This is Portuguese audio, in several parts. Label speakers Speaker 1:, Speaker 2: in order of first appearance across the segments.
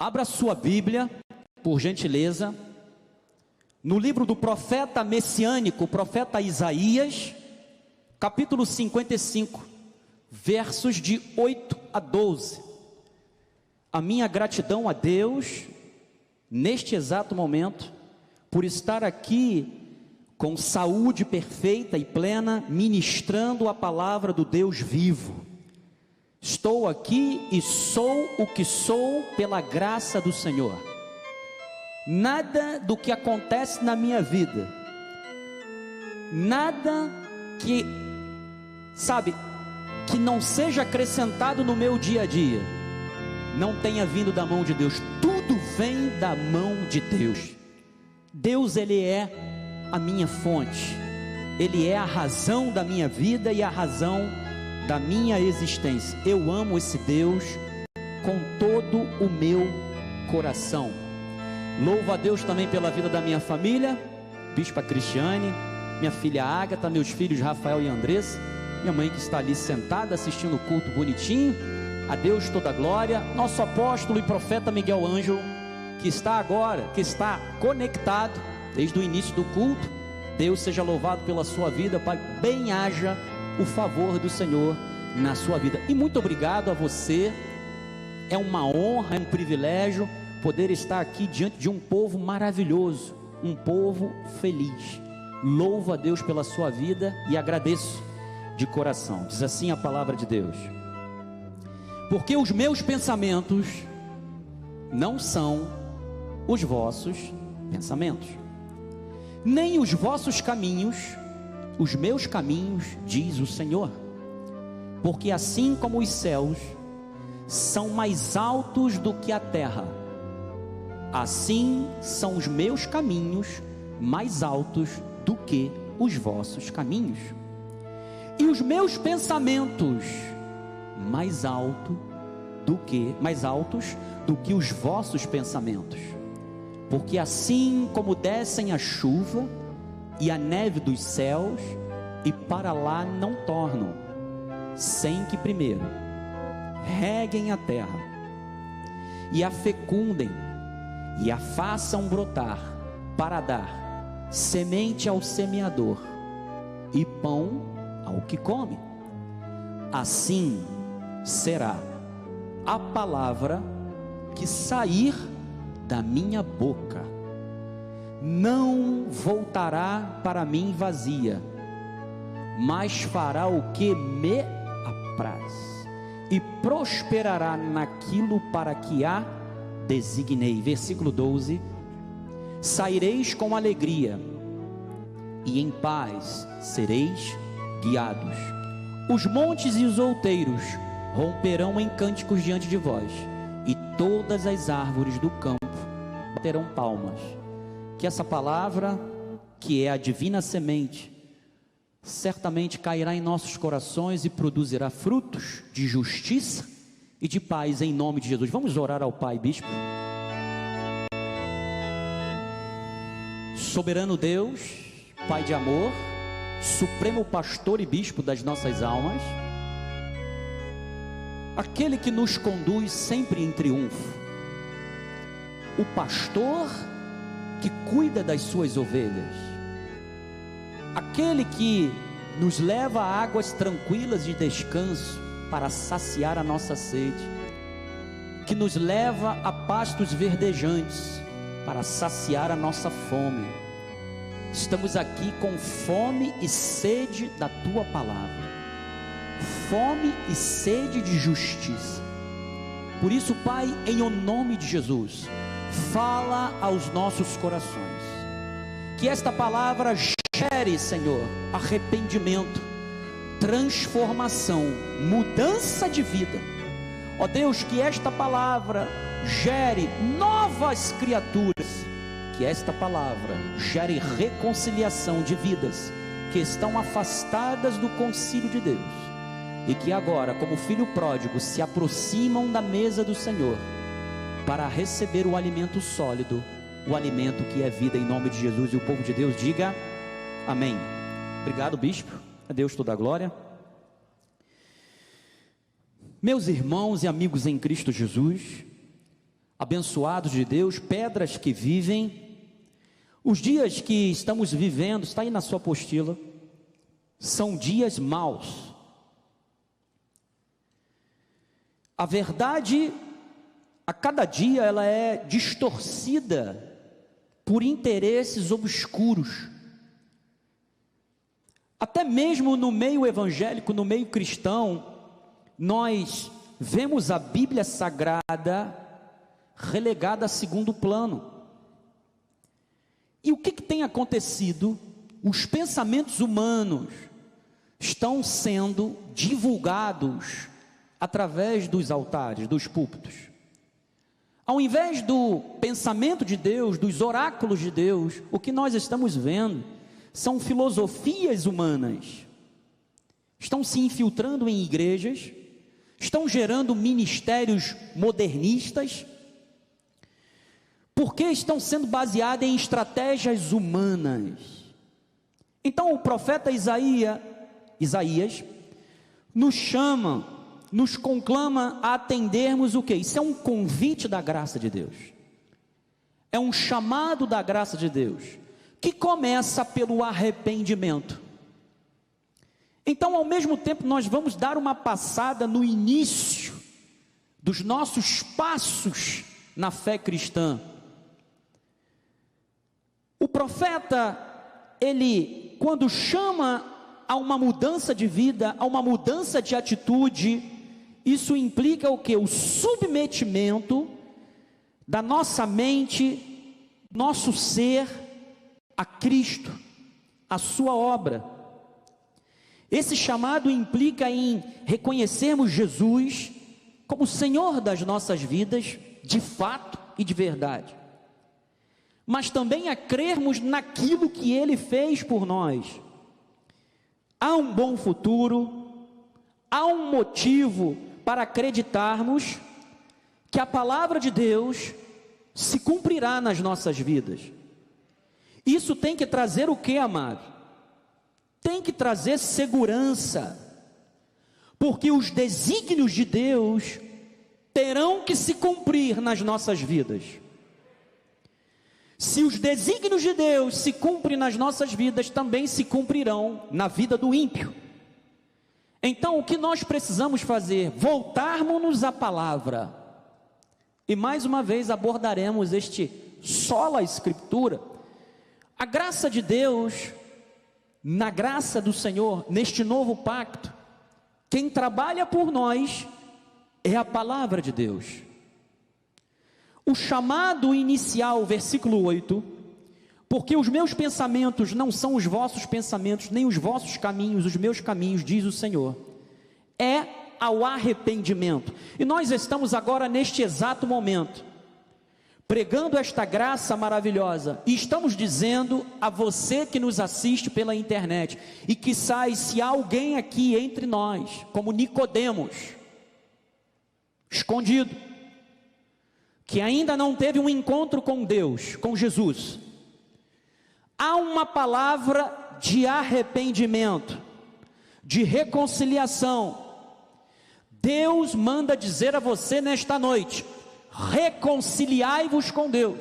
Speaker 1: Abra sua Bíblia, por gentileza, no livro do profeta messiânico, o profeta Isaías, capítulo 55, versos de 8 a 12. A minha gratidão a Deus, neste exato momento, por estar aqui com saúde perfeita e plena, ministrando a palavra do Deus vivo. Estou aqui e sou o que sou pela graça do Senhor. Nada do que acontece na minha vida, nada que, que não seja acrescentado no meu dia a dia, não tenha vindo da mão de Deus. Tudo vem da mão de Deus. Deus, Ele é a minha fonte, Ele é a razão da minha vida e a razão da minha existência. Eu amo esse Deus com todo o meu coração. Louvo a Deus também pela vida da minha família, Bispa Cristiane, minha filha Ágata, meus filhos Rafael e Andressa, minha mãe que está ali sentada assistindo o culto bonitinho. A Deus toda a glória. Nosso apóstolo e profeta Miguel Ângelo, que está conectado desde o início do culto. Deus seja louvado pela sua vida, Pai. Bem haja o favor do Senhor na sua vida. E muito obrigado a você. É uma honra, é um privilégio poder estar aqui diante de um povo maravilhoso, um povo feliz. Louvo a Deus pela sua vida e agradeço de coração. Diz assim a palavra de Deus: porque os meus pensamentos não são os vossos pensamentos, nem os vossos caminhos os meus caminhos, diz o Senhor. Porque assim como os céus são mais altos do que a terra, assim são os meus caminhos mais altos do que os vossos caminhos, e os meus pensamentos mais altos do que os vossos pensamentos. Porque assim como descem a chuva e a neve dos céus, e para lá não tornam, sem que primeiro reguem a terra, e a fecundem, e a façam brotar, para dar semente ao semeador, e pão ao que come, assim será a palavra que sair da minha boca. Não voltará para mim vazia, mas fará o que me apraz, e prosperará naquilo para que a designei. Versículo 12: saireis com alegria, e em paz sereis guiados. Os montes e os outeiros romperão em cânticos diante de vós, e todas as árvores do campo baterão palmas. Que essa palavra, que é a divina semente, certamente cairá em nossos corações e produzirá frutos de justiça e de paz, em nome de Jesus. Vamos orar ao Pai, Bispo. Soberano Deus, Pai de amor, supremo pastor e bispo das nossas almas, aquele que nos conduz sempre em triunfo, o pastor que cuida das suas ovelhas, aquele que nos leva a águas tranquilas de descanso para saciar a nossa sede, que nos leva a pastos verdejantes para saciar a nossa fome. Estamos aqui com fome e sede da tua palavra, fome e sede de justiça. Por isso, Pai, em o nome de Jesus, fala aos nossos corações, que esta palavra gere, Senhor, arrependimento, transformação, mudança de vida. Ó Deus, que esta palavra gere novas criaturas, que esta palavra gere reconciliação de vidas que estão afastadas do concílio de Deus, e que agora, como filho pródigo, se aproximam da mesa do Senhor, para receber o alimento sólido, o alimento que é vida, em nome de Jesus. E o povo de Deus diga amém. Obrigado, bispo. A Deus toda a glória. Meus irmãos e amigos em Cristo Jesus, abençoados de Deus, pedras que vivem. Os dias que estamos vivendo, está aí na sua apostila, são dias maus. A verdade, a cada dia, ela é distorcida por interesses obscuros. Até mesmo no meio evangélico, no meio cristão, nós vemos a Bíblia Sagrada relegada a segundo plano. E o que tem acontecido? Os pensamentos humanos estão sendo divulgados através dos altares, dos púlpitos. Ao invés do pensamento de Deus, dos oráculos de Deus, o que nós estamos vendo são filosofias humanas. Estão se infiltrando em igrejas, estão gerando ministérios modernistas, porque estão sendo baseadas em estratégias humanas. Então o profeta Isaías nos chama, nos conclama a atendermos o quê? Isso é um convite da graça de Deus, é um chamado da graça de Deus, que começa pelo arrependimento. Então, ao mesmo tempo, nós vamos dar uma passada no início dos nossos passos na fé cristã. O profeta, ele, quando chama a uma mudança de vida, a uma mudança de atitude, isso implica o quê? O submetimento da nossa mente, nosso ser, a Cristo, a sua obra. Esse chamado implica em reconhecermos Jesus como Senhor das nossas vidas, de fato e de verdade, mas também a crermos naquilo que Ele fez por nós. Há um bom futuro, há um motivo para acreditarmos que a palavra de Deus se cumprirá nas nossas vidas. Isso tem que trazer o que, amado? Tem que trazer segurança, porque os desígnios de Deus terão que se cumprir nas nossas vidas. Se os desígnios de Deus se cumprem nas nossas vidas, também se cumprirão na vida do ímpio. Então, o que nós precisamos fazer? Voltarmos-nos à palavra. E mais uma vez abordaremos este sola escritura. A graça de Deus, na graça do Senhor, neste novo pacto, quem trabalha por nós é a palavra de Deus. O chamado inicial, versículo 8, porque os meus pensamentos não são os vossos pensamentos, nem os vossos caminhos, os meus caminhos, diz o Senhor, é ao arrependimento. E nós estamos agora neste exato momento, pregando esta graça maravilhosa, e estamos dizendo a você que nos assiste pela internet, e que sai, se há alguém aqui entre nós, como Nicodemos, escondido, que ainda não teve um encontro com Deus, com Jesus, há uma palavra de arrependimento, de reconciliação. Deus manda dizer a você nesta noite: reconciliai-vos com Deus,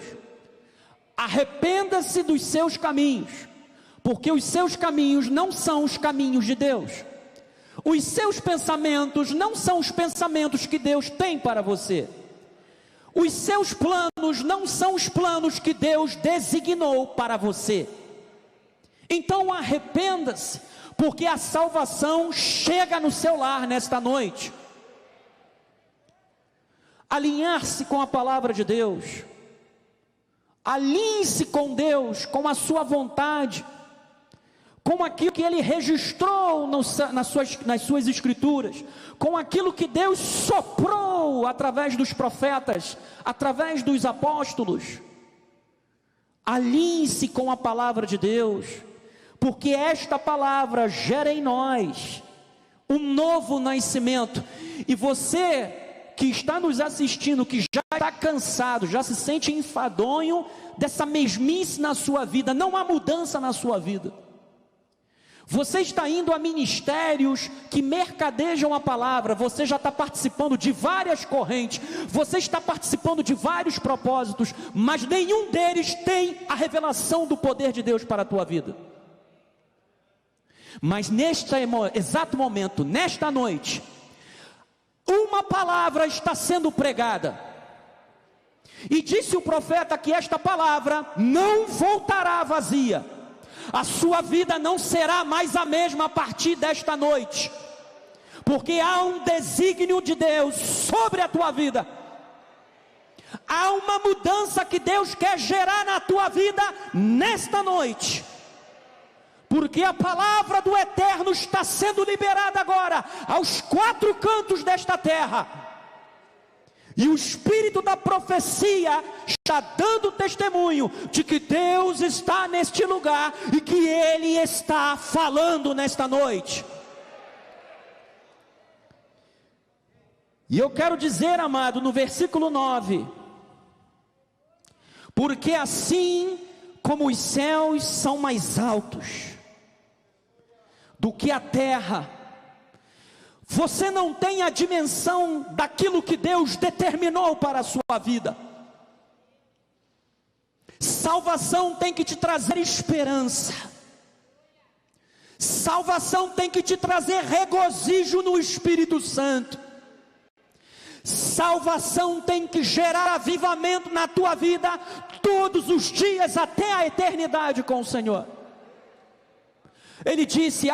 Speaker 1: arrependa-se dos seus caminhos, porque os seus caminhos não são os caminhos de Deus, os seus pensamentos não são os pensamentos que Deus tem para você, os seus planos não são os planos que Deus designou para você. Então arrependa-se, porque a salvação chega no seu lar nesta noite. Alinhar-se com a palavra de Deus, alinhe-se com Deus, com a sua vontade, com aquilo que Ele registrou nas suas escrituras, com aquilo que Deus soprou através dos profetas, através dos apóstolos. Alinhe-se com a palavra de Deus, porque esta palavra gera em nós um novo nascimento. E você que está nos assistindo, que já está cansado, já se sente enfadonho dessa mesmice na sua vida, não há mudança na sua vida, Você está indo a ministérios que mercadejam a palavra, você já está participando de várias correntes, você está participando de vários propósitos, mas nenhum deles tem a revelação do poder de Deus para a tua vida. Mas neste exato momento, nesta noite, uma palavra está sendo pregada, e disse o profeta que esta palavra não voltará vazia. A sua vida não será mais a mesma a partir desta noite, porque há um desígnio de Deus sobre a tua vida. Há uma mudança que Deus quer gerar na tua vida nesta noite, porque a palavra do Eterno está sendo liberada agora aos quatro cantos desta terra. E o Espírito da profecia está dando testemunho de que Deus está neste lugar e que Ele está falando nesta noite. E eu quero dizer, amado, no versículo 9: porque assim como os céus são mais altos do que a terra, você não tem a dimensão daquilo que Deus determinou para a sua vida. Salvação tem que te trazer esperança. Salvação tem que te trazer regozijo no Espírito Santo. Salvação tem que gerar avivamento na tua vida todos os dias até a eternidade com o Senhor. Ele disse: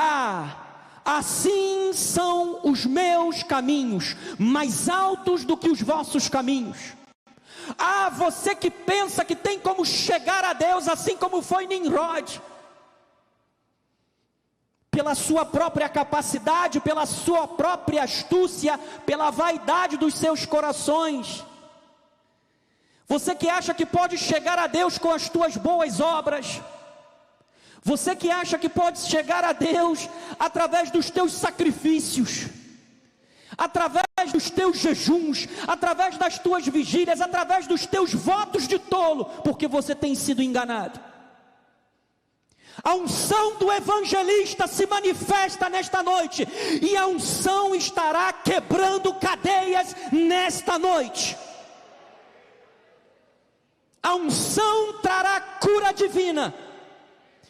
Speaker 1: assim são os meus caminhos, mais altos do que os vossos caminhos. Você que pensa que tem como chegar a Deus, assim como foi Nimrod, pela sua própria capacidade, pela sua própria astúcia, pela vaidade dos seus corações. Você que acha que pode chegar a Deus com as tuas boas obras. Você que acha que pode chegar a Deus através dos teus sacrifícios, através dos teus jejuns, através das tuas vigílias, através dos teus votos de tolo, porque você tem sido enganado. A unção do evangelista se manifesta nesta noite, e a unção estará quebrando cadeias nesta noite. A unção trará cura divina,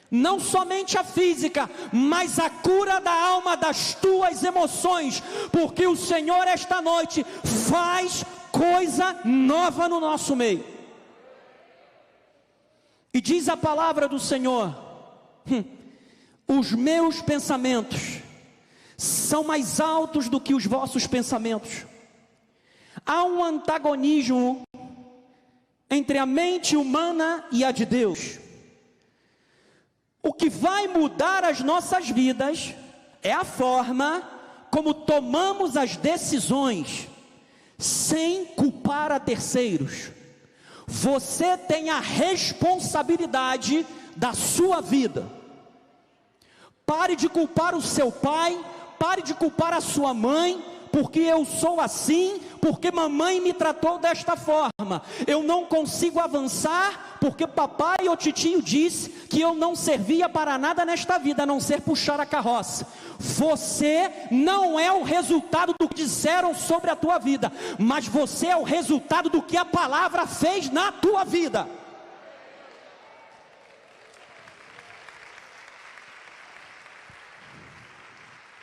Speaker 1: não somente a física, mas a cura da alma, das tuas emoções, porque o Senhor esta noite faz coisa nova no nosso meio. E diz a palavra do Senhor: os meus pensamentos são mais altos do que os vossos pensamentos. Há um antagonismo entre a mente humana e a de Deus. O que vai mudar as nossas vidas é a forma como tomamos as decisões, sem culpar a terceiros. Você tem a responsabilidade da sua vida. Pare de culpar o seu pai, pare de culpar a sua mãe, porque eu sou assim, porque mamãe me tratou desta forma. Eu não consigo avançar, porque papai ou titio disse que eu não servia para nada nesta vida, a não ser puxar a carroça. Você não é o resultado do que disseram sobre a tua vida, mas você é o resultado do que a palavra fez na tua vida.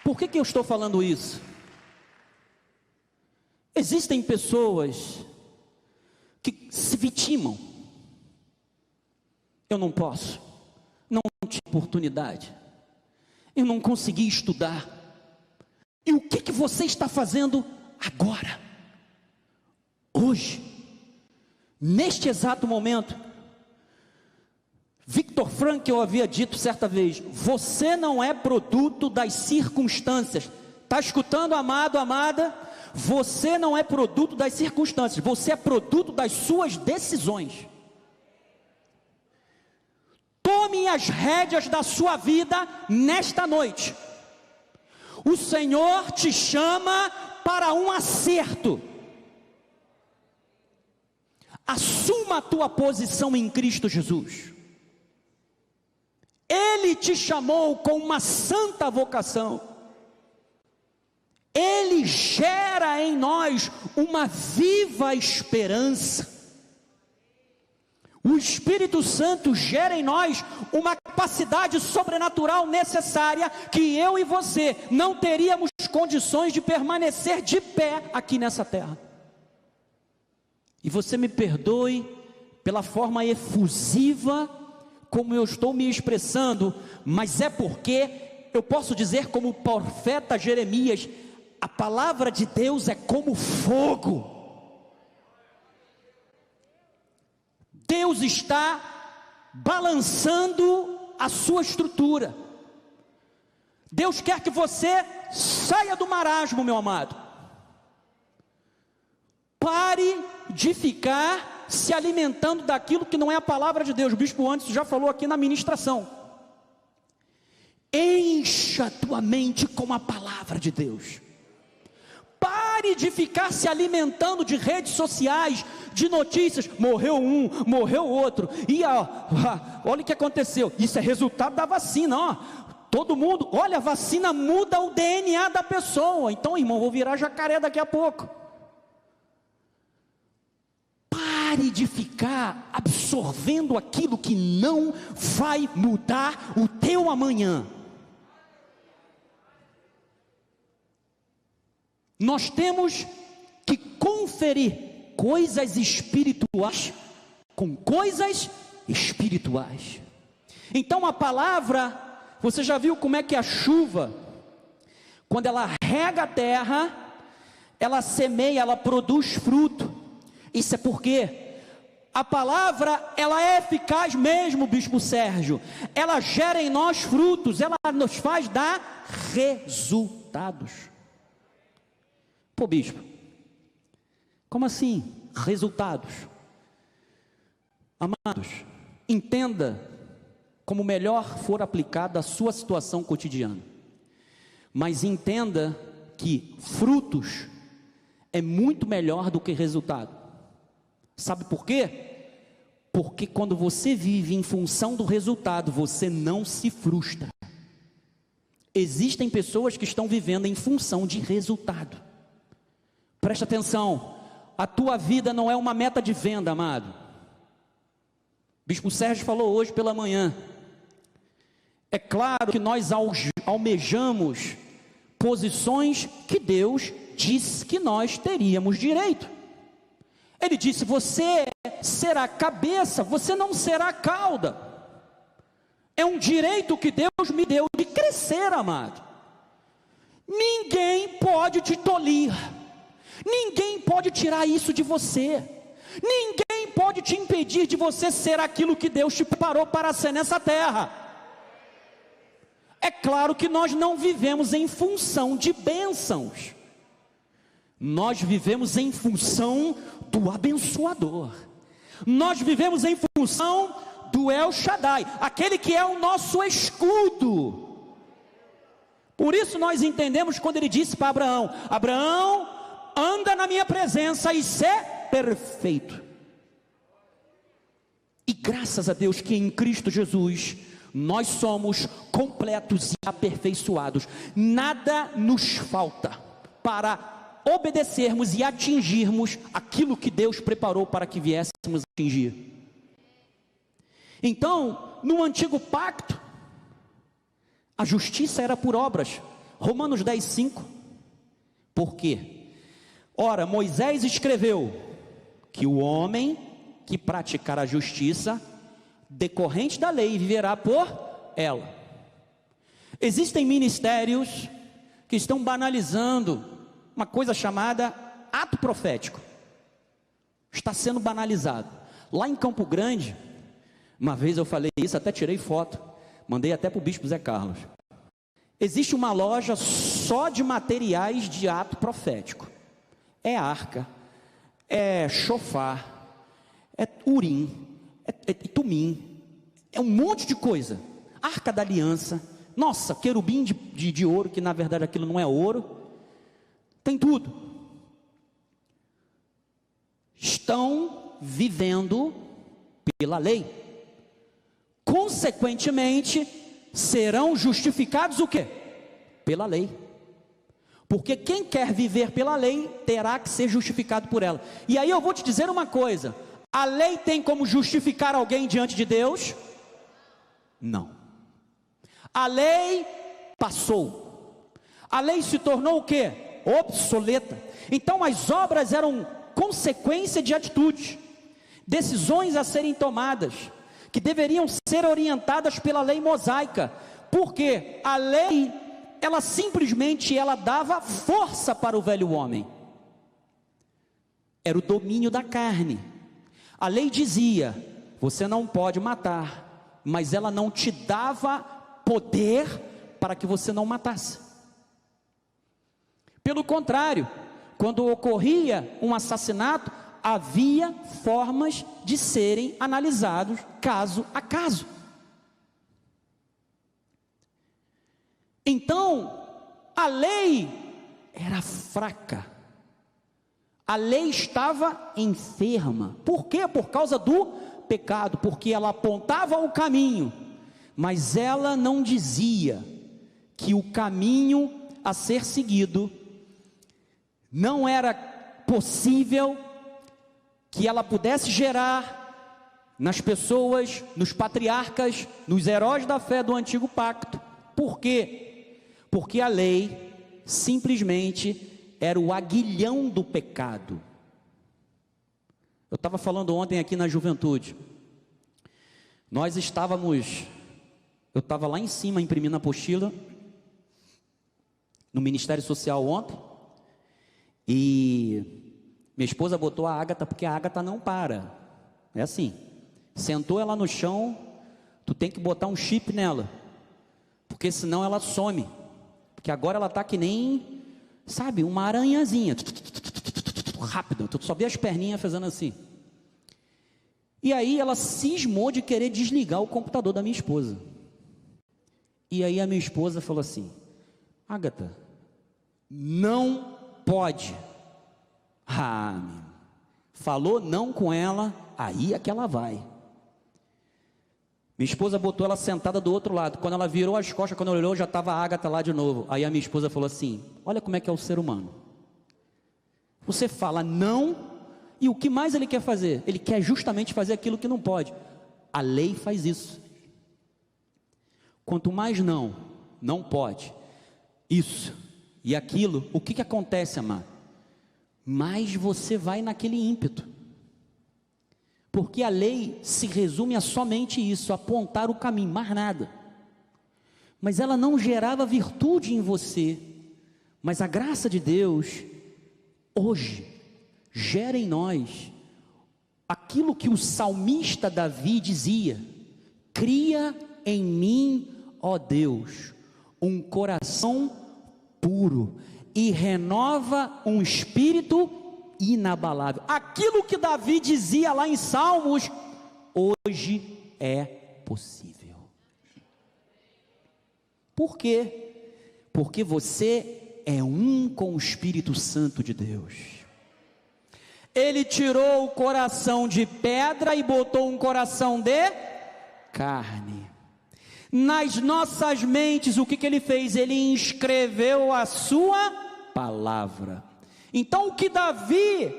Speaker 1: Por que eu estou falando isso? Existem pessoas que se vitimam. Eu não posso, não tive oportunidade, eu não consegui estudar. E o que você está fazendo agora? Hoje, neste exato momento? Viktor Frankl havia dito certa vez: você não é produto das circunstâncias. Está escutando, amado, amada? Você não é produto das circunstâncias, você é produto das suas decisões. Tome as rédeas da sua vida nesta noite. O Senhor te chama para um acerto. Assuma a tua posição em Cristo Jesus. Ele te chamou com uma santa vocação, Ele gera em nós uma viva esperança. O Espírito Santo gera em nós uma capacidade sobrenatural necessária que eu e você não teríamos condições de permanecer de pé aqui nessa terra. E você me perdoe pela forma efusiva como eu estou me expressando, mas é porque eu posso dizer como o profeta Jeremias, a palavra de Deus é como fogo. Deus está balançando a sua estrutura. Deus quer que você saia do marasmo, meu amado. Pare de ficar se alimentando daquilo que não é a palavra de Deus. O bispo Anderson já falou aqui na ministração. Encha tua mente com a palavra de Deus. Pare de ficar se alimentando de redes sociais, de notícias, morreu um, morreu outro, e olha o que aconteceu, isso é resultado da vacina, ó. Todo mundo, olha, a vacina muda o DNA da pessoa, então irmão, vou virar jacaré daqui a pouco. Pare de ficar absorvendo aquilo que não vai mudar o teu amanhã. Nós temos que conferir coisas espirituais com coisas espirituais. Então a palavra, você já viu como é que a chuva, quando ela rega a terra, ela semeia, ela produz fruto. Isso é porque a palavra, ela é eficaz mesmo, bispo Sérgio. Ela gera em nós frutos, ela nos faz dar resultados. Pô, bispo, como assim resultados? Amados, entenda como melhor for aplicada a sua situação cotidiana, mas entenda que frutos é muito melhor do que resultado. Sabe por quê? Porque quando você vive em função do resultado, você não se frustra. Existem pessoas que estão vivendo em função de resultado. Presta atenção, a tua vida não é uma meta de venda, amado. Bispo Sérgio falou hoje pela manhã. É claro que nós almejamos posições que Deus disse que nós teríamos direito. Ele disse, você será cabeça, você não será cauda. É um direito que Deus me deu de crescer, amado. Ninguém pode te tolir. Ninguém pode tirar isso de você. Ninguém pode te impedir de você ser aquilo que Deus te preparou para ser nessa terra. É claro que nós não vivemos em função de bênçãos. Nós vivemos em função do abençoador. Nós vivemos em função do El Shaddai, aquele que é o nosso escudo. Por isso nós entendemos quando ele disse para Abraão: Abraão, anda na minha presença e ser perfeito. E graças a Deus que em Cristo Jesus nós somos completos e aperfeiçoados. Nada nos falta para obedecermos e atingirmos aquilo que Deus preparou para que viéssemos atingir. Então, no antigo pacto, a justiça era por obras. Romanos 10:5. Por quê? Ora, Moisés escreveu que o homem que praticar a justiça, decorrente da lei, viverá por ela. Existem ministérios que estão banalizando uma coisa chamada ato profético. Está sendo banalizado. Lá em Campo Grande, uma vez eu falei isso, até tirei foto, mandei até para o bispo Zé Carlos. Existe uma loja só de materiais de ato profético. É arca, é shofar, é urim, é tumim, é um monte de coisa. Arca da aliança, nossa, querubim de ouro, que na verdade aquilo não é ouro. Tem tudo. Estão vivendo pela lei. Consequentemente, serão justificados o quê? Pela lei. Porque quem quer viver pela lei, terá que ser justificado por ela. E aí eu vou te dizer uma coisa, a lei tem como justificar alguém diante de Deus? Não. A lei passou. A lei se tornou o quê? Obsoleta. Então as obras eram consequência de atitudes, decisões a serem tomadas, que deveriam ser orientadas pela lei mosaica. Porque a lei, ela simplesmente dava força para o velho homem. Era o domínio da carne. A lei dizia, você não pode matar, mas ela não te dava poder para que você não matasse. Pelo contrário, quando ocorria um assassinato, havia formas de serem analisados caso a caso. Então, a lei era fraca. A lei estava enferma. Por quê? Por causa do pecado, porque ela apontava o caminho, mas ela não dizia que o caminho a ser seguido não era possível que ela pudesse gerar nas pessoas, nos patriarcas, nos heróis da fé do antigo pacto. Por quê? Porque a lei simplesmente era o aguilhão do pecado. Eu estava falando ontem aqui na juventude, eu estava lá em cima imprimindo a apostila, no Ministério Social ontem, e minha esposa botou a Ágata, porque a Ágata não para, é assim, sentou ela no chão, tu tem que botar um chip nela, porque senão ela some, porque agora ela está que nem, sabe, uma aranhazinha, rápido, tu só vê as perninhas fazendo assim. E aí ela cismou de querer desligar o computador da minha esposa. E aí a minha esposa falou assim, Ágata, não pode. Falou não com ela, aí é que ela vai. Minha esposa botou ela sentada do outro lado. Quando ela virou as costas, quando ela olhou, já estava a Ágata lá de novo. Aí a minha esposa falou assim, olha como é que é o ser humano. Você fala não, e o que mais ele quer fazer? Ele quer justamente fazer aquilo que não pode. A lei faz isso. Quanto mais não pode, isso e aquilo, o que acontece, amado? Mais você vai naquele ímpeto. Porque a lei se resume a somente isso, apontar o caminho, mais nada. Mas ela não gerava virtude em você. Mas a graça de Deus, hoje, gera em nós aquilo que o salmista Davi dizia: cria em mim, ó Deus, um coração puro e renova um espírito inabalável. Aquilo que Davi dizia lá em Salmos, hoje é possível. Por quê? Porque você é um com o Espírito Santo de Deus. Ele tirou o coração de pedra e botou um coração de carne. Nas nossas mentes, o que ele fez? Ele inscreveu a sua palavra. Então o que Davi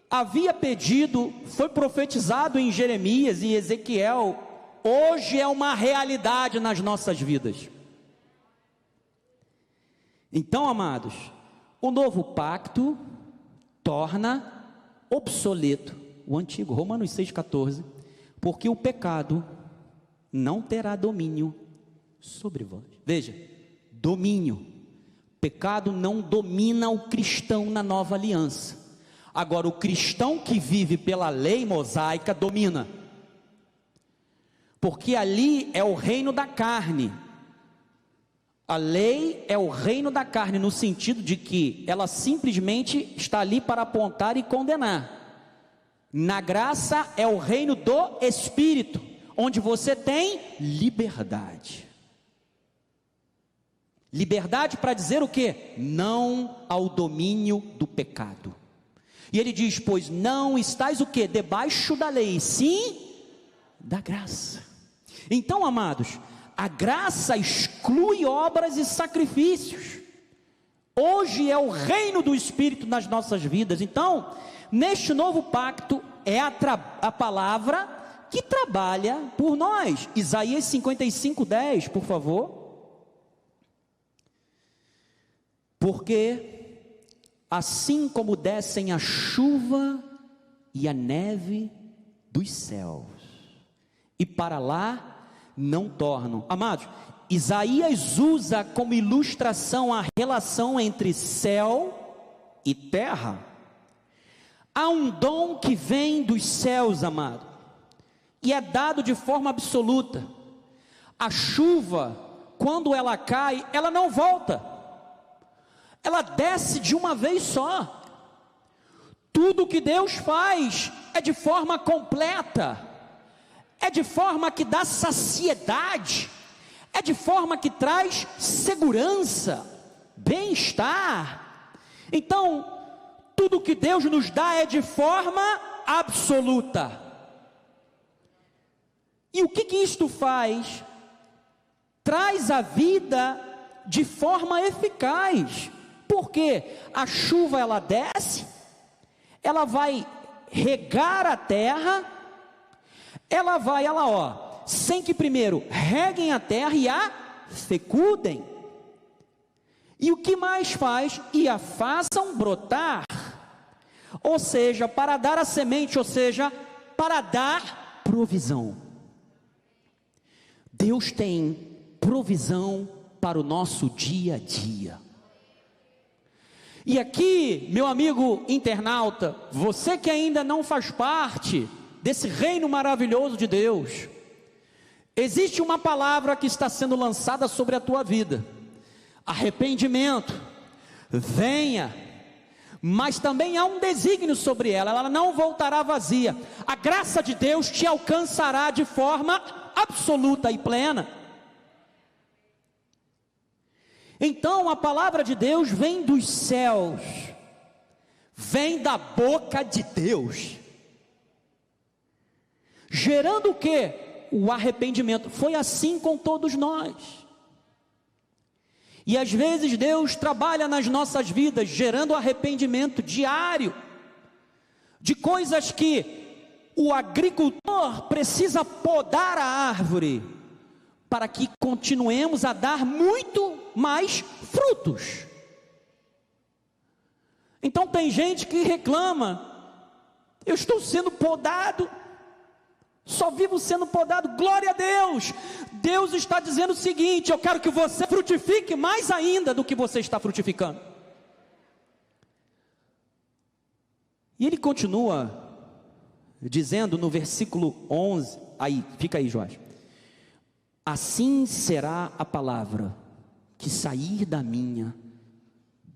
Speaker 1: havia pedido, foi profetizado em Jeremias e Ezequiel, hoje é uma realidade nas nossas vidas. Então, amados, o novo pacto torna obsoleto o antigo, Romanos 6,14, porque o pecado não terá domínio sobre vós. Veja, domínio. Pecado não domina o cristão na nova aliança. Agora, o cristão que vive pela lei mosaica domina, porque ali é o reino da carne. A lei é o reino da carne, no sentido de que ela simplesmente está ali para apontar e condenar. Na graça é o reino do Espírito, onde você tem liberdade. Liberdade para dizer o quê? Não ao domínio do pecado. E ele diz, pois não estáis o quê? Debaixo da lei, sim da graça. Então, amados, A graça exclui obras e sacrifícios. Hoje é o reino do Espírito nas nossas vidas. Então, neste novo pacto, é a palavra que trabalha por nós. Isaías 55:10, por favor. Porque assim como descem a chuva e a neve dos céus, e para lá não tornam. Amados, Isaías usa como ilustração a relação entre céu e terra. Há um dom que vem dos céus, amado, e é dado de forma absoluta. A chuva, quando ela cai, ela não volta, ela desce de uma vez só. Tudo que Deus faz é de forma completa, é de forma que dá saciedade, é de forma que traz segurança, bem-estar. Então, tudo que Deus nos dá é de forma absoluta. E o que isto faz? Traz a vida de forma eficaz. Porque a chuva ela desce, ela vai regar a terra, ela vai, sem que primeiro reguem a terra e a fecundem. E o que mais faz? E a façam brotar. Ou seja, para dar a semente, ou seja, para dar provisão. Deus tem provisão para o nosso dia a dia. E aqui, meu amigo internauta, você que ainda não faz parte desse reino maravilhoso de Deus, existe uma palavra que está sendo lançada sobre a tua vida: arrependimento. Venha, mas também há um desígnio sobre ela, ela não voltará vazia. A graça de Deus te alcançará de forma absoluta e plena. Então a palavra de Deus vem dos céus, vem da boca de Deus, gerando o que? O arrependimento. Foi assim com todos nós. E às vezes Deus trabalha nas nossas vidas, gerando arrependimento diário, de coisas que o agricultor precisa podar a árvore, para que continuemos a dar muito mais frutos. Então tem gente que reclama: eu estou sendo podado, só vivo sendo podado. Glória a Deus! Deus está dizendo o seguinte: eu quero que você frutifique mais ainda do que você está frutificando. E ele continua dizendo no versículo 11, fica aí, Jorge: assim será a palavra que sair da minha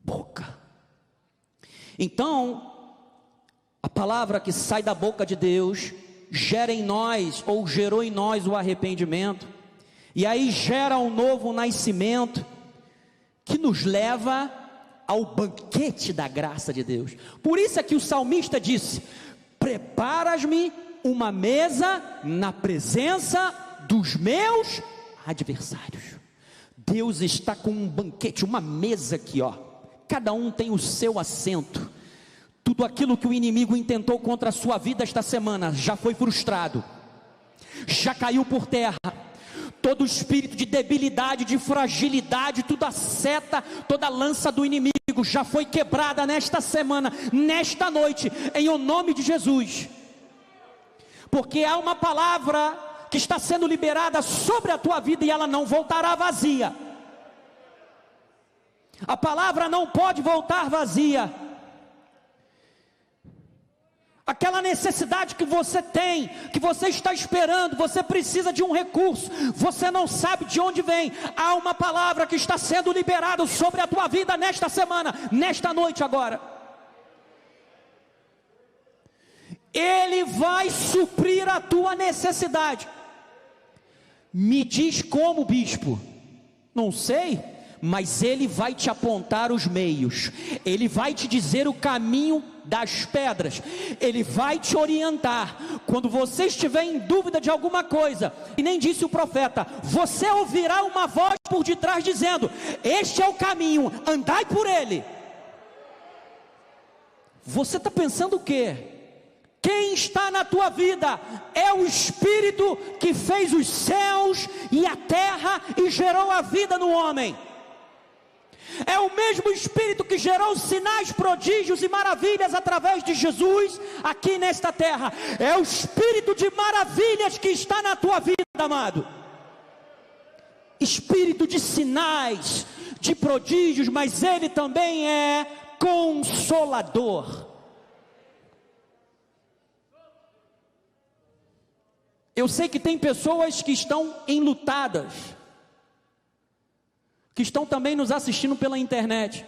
Speaker 1: boca. Então, a palavra que sai da boca de Deus gera em nós, ou gerou em nós, o arrependimento, e aí gera um novo nascimento, que nos leva ao banquete da graça de Deus. Por isso é que o salmista disse: preparas-me uma mesa na presença dos meus adversários. Deus está com um banquete, uma mesa aqui, cada um tem o seu assento. Tudo aquilo que o inimigo intentou contra a sua vida esta semana já foi frustrado, já caiu por terra. Todo espírito de debilidade, de fragilidade, toda seta, toda lança do inimigo já foi quebrada nesta semana, nesta noite, em o nome de Jesus. Porque há uma palavra que está sendo liberada sobre a tua vida e ela não voltará vazia. A palavra não pode voltar vazia. Aquela necessidade que você tem, que você está esperando, você precisa de um recurso, você não sabe de onde vem. Há uma palavra que está sendo liberada sobre a tua vida nesta semana, nesta noite agora. Ele vai suprir a tua necessidade. Me diz como, bispo? Não sei, mas Ele vai te apontar os meios, Ele vai te dizer o caminho das pedras, Ele vai te orientar. Quando você estiver em dúvida de alguma coisa, e nem disse o profeta, você ouvirá uma voz por detrás dizendo: este é o caminho, andai por ele. Você está pensando o quê? Quem está na tua vida é o Espírito que fez os céus e a terra e gerou a vida no homem. É o mesmo Espírito que gerou sinais, prodígios e maravilhas através de Jesus aqui nesta terra. É o Espírito de maravilhas que está na tua vida, amado. Espírito de sinais, de prodígios, mas Ele também é Consolador. Eu sei que tem pessoas que estão enlutadas, que estão também nos assistindo pela internet.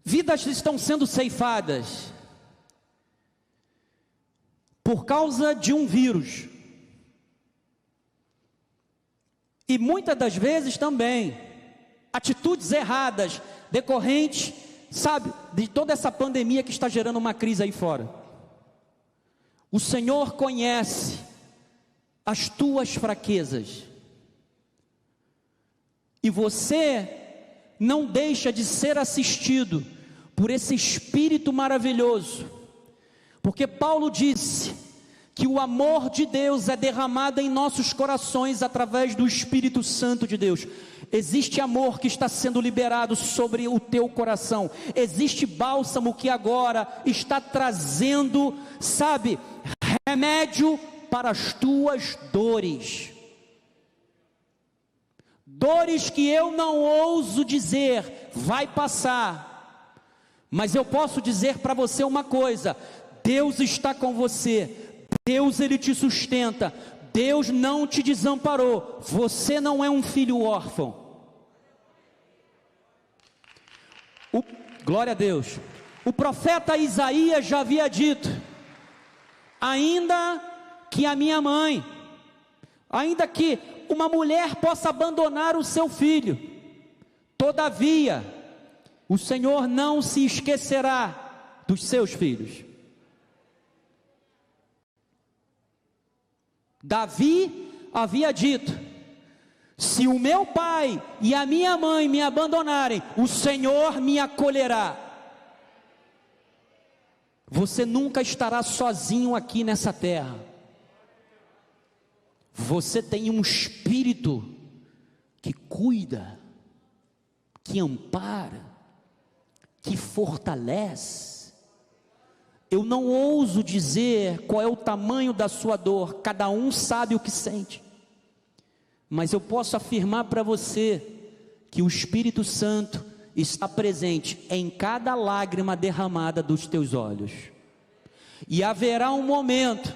Speaker 1: Vidas estão sendo ceifadas por causa de um vírus. E muitas das vezes também atitudes erradas decorrentes, sabe, de toda essa pandemia que está gerando uma crise aí fora. O Senhor conhece as tuas fraquezas, e você não deixa de ser assistido por esse Espírito maravilhoso, porque Paulo disse que o amor de Deus é derramado em nossos corações através do Espírito Santo de Deus. Existe amor que está sendo liberado sobre o teu coração, existe bálsamo que agora está trazendo, sabe, remédio para as tuas dores. Dores que eu não ouso dizer, vai passar, mas eu posso dizer para você uma coisa: Deus está com você, Deus Ele te sustenta, Deus não te desamparou, você não é um filho órfão. Glória a Deus. O profeta Isaías já havia dito: ainda que a minha mãe, ainda que uma mulher possa abandonar o seu filho, todavia o Senhor não se esquecerá dos seus filhos. Davi havia dito: se o meu pai e a minha mãe me abandonarem, o Senhor me acolherá. Você nunca estará sozinho aqui nessa terra. Você tem um Espírito que cuida, que ampara, que fortalece. Eu não ouso dizer qual é o tamanho da sua dor, cada um sabe o que sente, mas eu posso afirmar para você que o Espírito Santo está presente em cada lágrima derramada dos teus olhos. E haverá um momento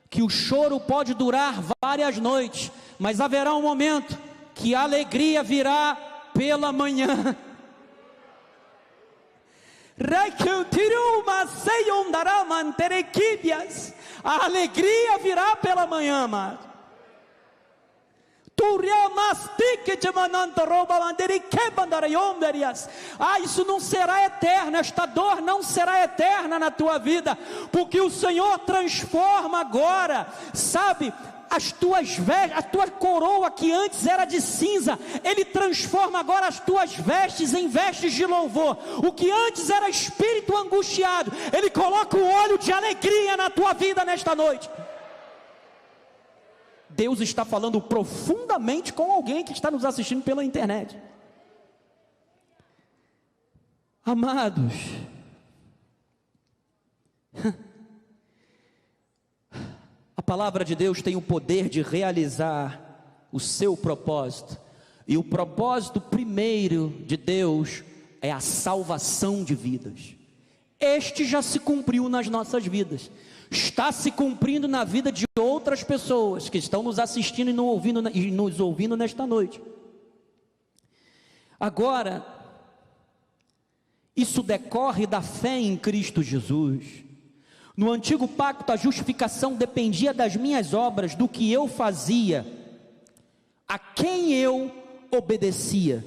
Speaker 1: que o choro pode durar várias noites, mas haverá um momento que a alegria virá pela manhã. A alegria virá pela manhã, amado. Isso não será eterno, esta dor não será eterna na tua vida, porque o Senhor transforma agora, sabe, as tuas vestes, a tua coroa que antes era de cinza, Ele transforma agora as tuas vestes em vestes de louvor. O que antes era espírito angustiado, Ele coloca o óleo de alegria na tua vida nesta noite. Deus está falando profundamente com alguém que está nos assistindo pela internet. Amados, a palavra de Deus tem o poder de realizar o seu propósito, e o propósito primeiro de Deus é a salvação de vidas. Este já se cumpriu nas nossas vidas, está se cumprindo na vida de outras pessoas que estão nos assistindo e nos ouvindo nesta noite. Agora, isso decorre da fé em Cristo Jesus. No antigo pacto, a justificação dependia das minhas obras, do que eu fazia. a quem eu obedecia.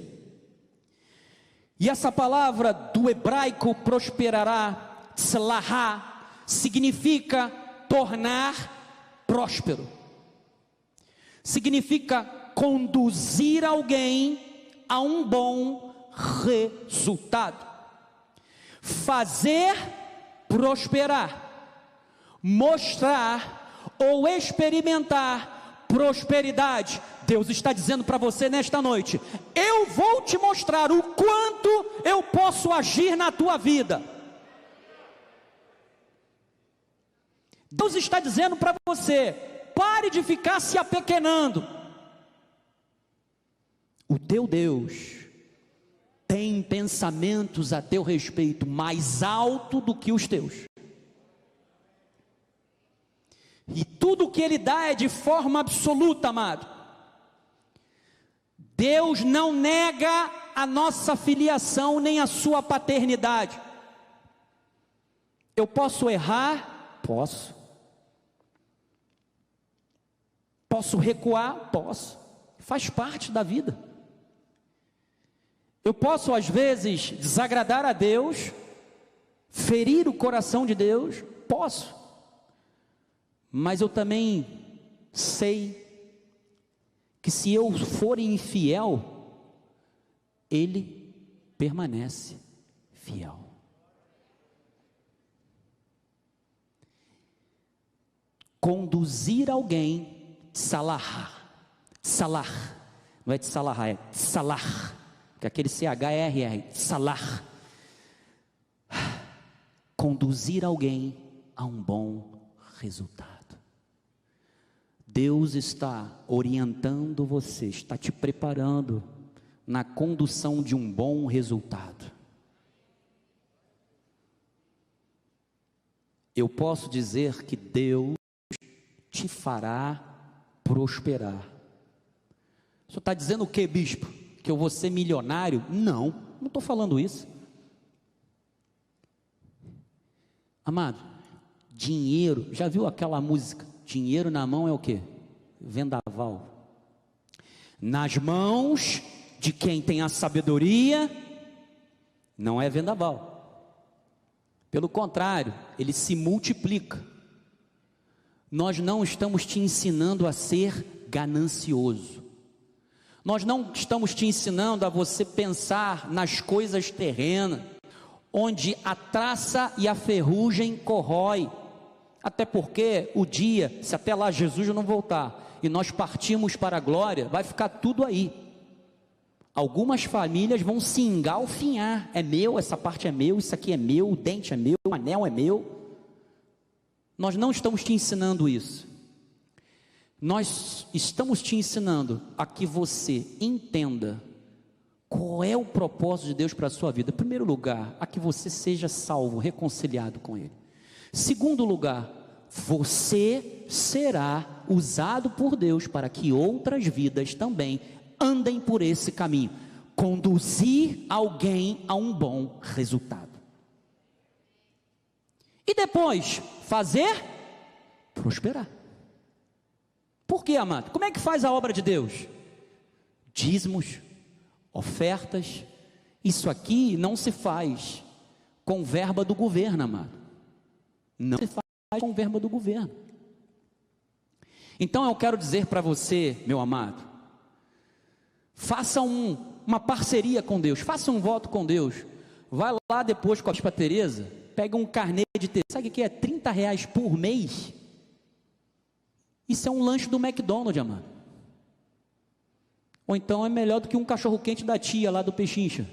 Speaker 1: E essa palavra do hebraico prosperará, tzlahá, significa tornar próspero. Significa conduzir alguém a um bom resultado. Fazer prosperar, mostrar ou experimentar prosperidade. Deus está dizendo para você nesta noite: eu vou te mostrar o quanto eu posso agir na tua vida. Deus está dizendo para você: pare de ficar se apequenando. O teu Deus tem pensamentos a teu respeito mais alto do que os teus. E tudo que Ele dá é de forma absoluta, amado. Deus não nega a nossa filiação nem a sua paternidade. Eu posso errar? Posso. Posso recuar? Posso. Faz parte da vida. Eu posso às vezes desagradar a Deus, ferir o coração de Deus? Posso. Mas eu também sei que se eu for infiel, Ele permanece fiel. Conduzir alguém, salah, não é de salah, é salah, que é aquele CHRR, salah. Conduzir alguém a um bom resultado. Deus está orientando você, está te preparando na condução de um bom resultado. Eu posso dizer que Deus te fará prosperar. O senhor está dizendo o que, bispo? Que eu vou ser milionário? Não estou falando isso. Amado, dinheiro, já viu aquela música? Dinheiro na mão é o que? Vendaval. Nas mãos de quem tem a sabedoria, não é vendaval. Pelo contrário, ele se multiplica. Nós não estamos te ensinando a ser ganancioso. Nós não estamos te ensinando a você pensar nas coisas terrenas, onde a traça e a ferrugem corrói. Até porque o dia, se até lá Jesus não voltar, e nós partimos para a glória, vai ficar tudo aí. Algumas famílias vão se engalfinhar. É meu, essa parte é meu, isso aqui é meu, o dente é meu, o anel é meu. Nós não estamos te ensinando isso. Nós estamos te ensinando a que você entenda qual é o propósito de Deus para a sua vida. Em primeiro lugar, a que você seja salvo, reconciliado com Ele. Segundo lugar, você será usado por Deus para que outras vidas também andem por esse caminho. Conduzir alguém a um bom resultado. E depois, fazer prosperar. Por quê, amado? Como é que faz a obra de Deus? Dízimos, ofertas. Isso aqui não se faz com verba do governo, amado. Não se faz com verba do governo. Então eu quero dizer para você, meu amado, faça uma parceria com Deus, faça um voto com Deus. Vai lá depois com a bispa Tereza, pega um carnê de Tereza. Sabe o que é? R$30 por mês. Isso é um lanche do McDonald's, amado. Ou então é melhor do que um cachorro-quente da tia lá do Pechincha.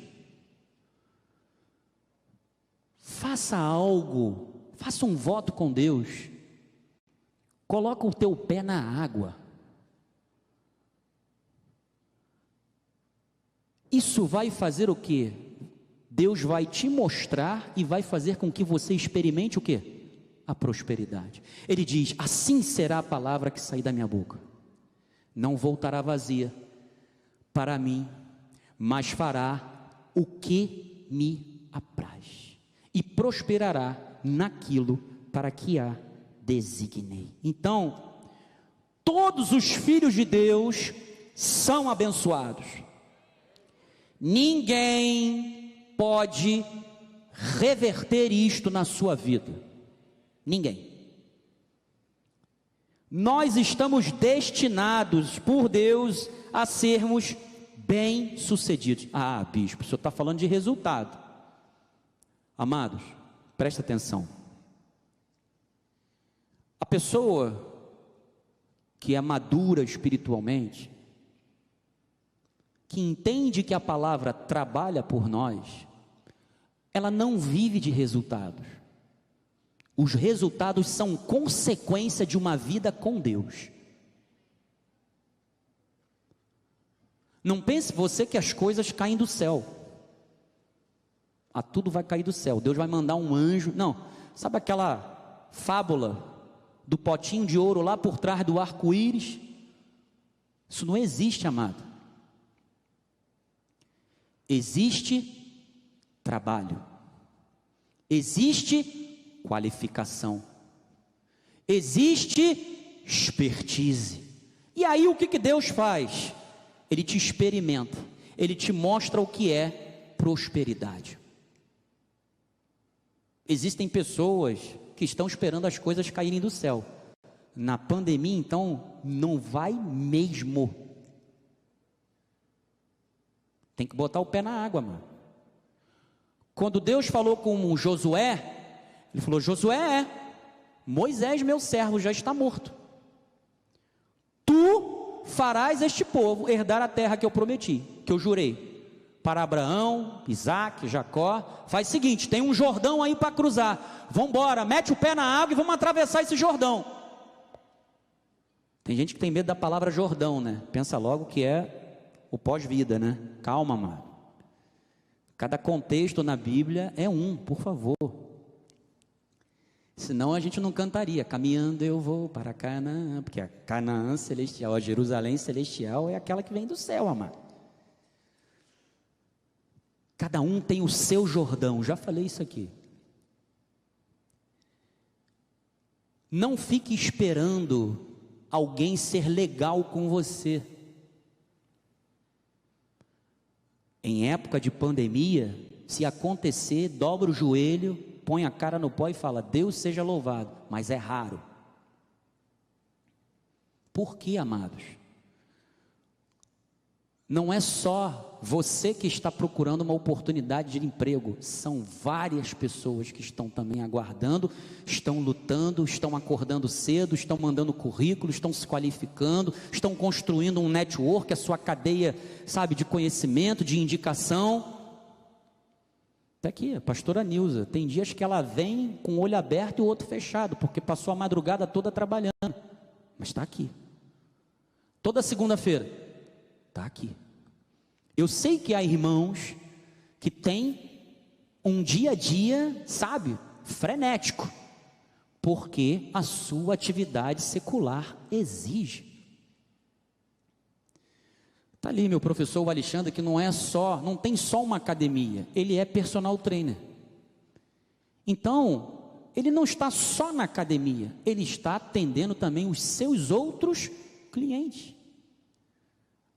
Speaker 1: Faça algo, faça um voto com Deus. Coloca o teu pé na água. Isso vai fazer o quê? Deus vai te mostrar e vai fazer com que você experimente o quê? A prosperidade. Ele diz: assim será a palavra que sair da minha boca. Não voltará vazia para mim, mas fará o que me apraz. E prosperará naquilo para que a designei. Então, todos os filhos de Deus são abençoados. Ninguém pode reverter isto na sua vida. Ninguém. Nós estamos destinados por Deus a sermos bem-sucedidos. Ah, bispo, o senhor está falando de resultado. Amados, presta atenção. A pessoa que é madura espiritualmente, que entende que a palavra trabalha por nós, ela não vive de resultados. Os resultados são consequência de uma vida com Deus. Não pense você que as coisas caem do céu. Ah, tudo vai cair do céu, Deus vai mandar um anjo. Não, sabe aquela fábula do potinho de ouro lá por trás do arco-íris? Isso não existe, amado. Existe trabalho, existe qualificação, existe expertise. E aí o que Deus faz? Ele te experimenta, Ele te mostra o que é prosperidade. Existem pessoas que estão esperando as coisas caírem do céu. Na pandemia, então, não vai mesmo. Tem que botar o pé na água, mano. Quando Deus falou com Josué, Ele falou: Josué, Moisés, meu servo, já está morto. Tu farás este povo herdar a terra que eu prometi, que eu jurei para Abraão, Isaac, Jacó. Faz o seguinte, tem um Jordão aí para cruzar. Vamos embora, mete o pé na água e vamos atravessar esse Jordão. Tem gente que tem medo da palavra Jordão, né? Pensa logo que é o pós-vida, né? Calma, mano. Cada contexto na Bíblia é um, por favor. Senão a gente não cantaria: caminhando eu vou para Canaã, porque a Canaã celestial, a Jerusalém celestial é aquela que vem do céu, amado. Cada um tem o seu Jordão, já falei isso aqui. Não fique esperando alguém ser legal com você. Em época de pandemia, se acontecer, dobra o joelho, põe a cara no pó e fala: Deus seja louvado. Mas é raro. Por quê, amados? Não é só você que está procurando uma oportunidade de emprego, são várias pessoas que estão também aguardando, estão lutando, estão acordando cedo, estão mandando currículo, estão se qualificando, estão construindo um network, a sua cadeia, sabe, de conhecimento, de indicação. Está aqui, a pastora Nilza, tem dias que ela vem com o olho aberto e o outro fechado, porque passou a madrugada toda trabalhando, mas está aqui. Toda segunda-feira, está aqui. Eu sei que há irmãos que têm um dia a dia, sabe, frenético, porque a sua atividade secular exige. Está ali meu professor, o Alexandre, que não tem só uma academia, ele é personal trainer. Então, ele não está só na academia, ele está atendendo também os seus outros clientes.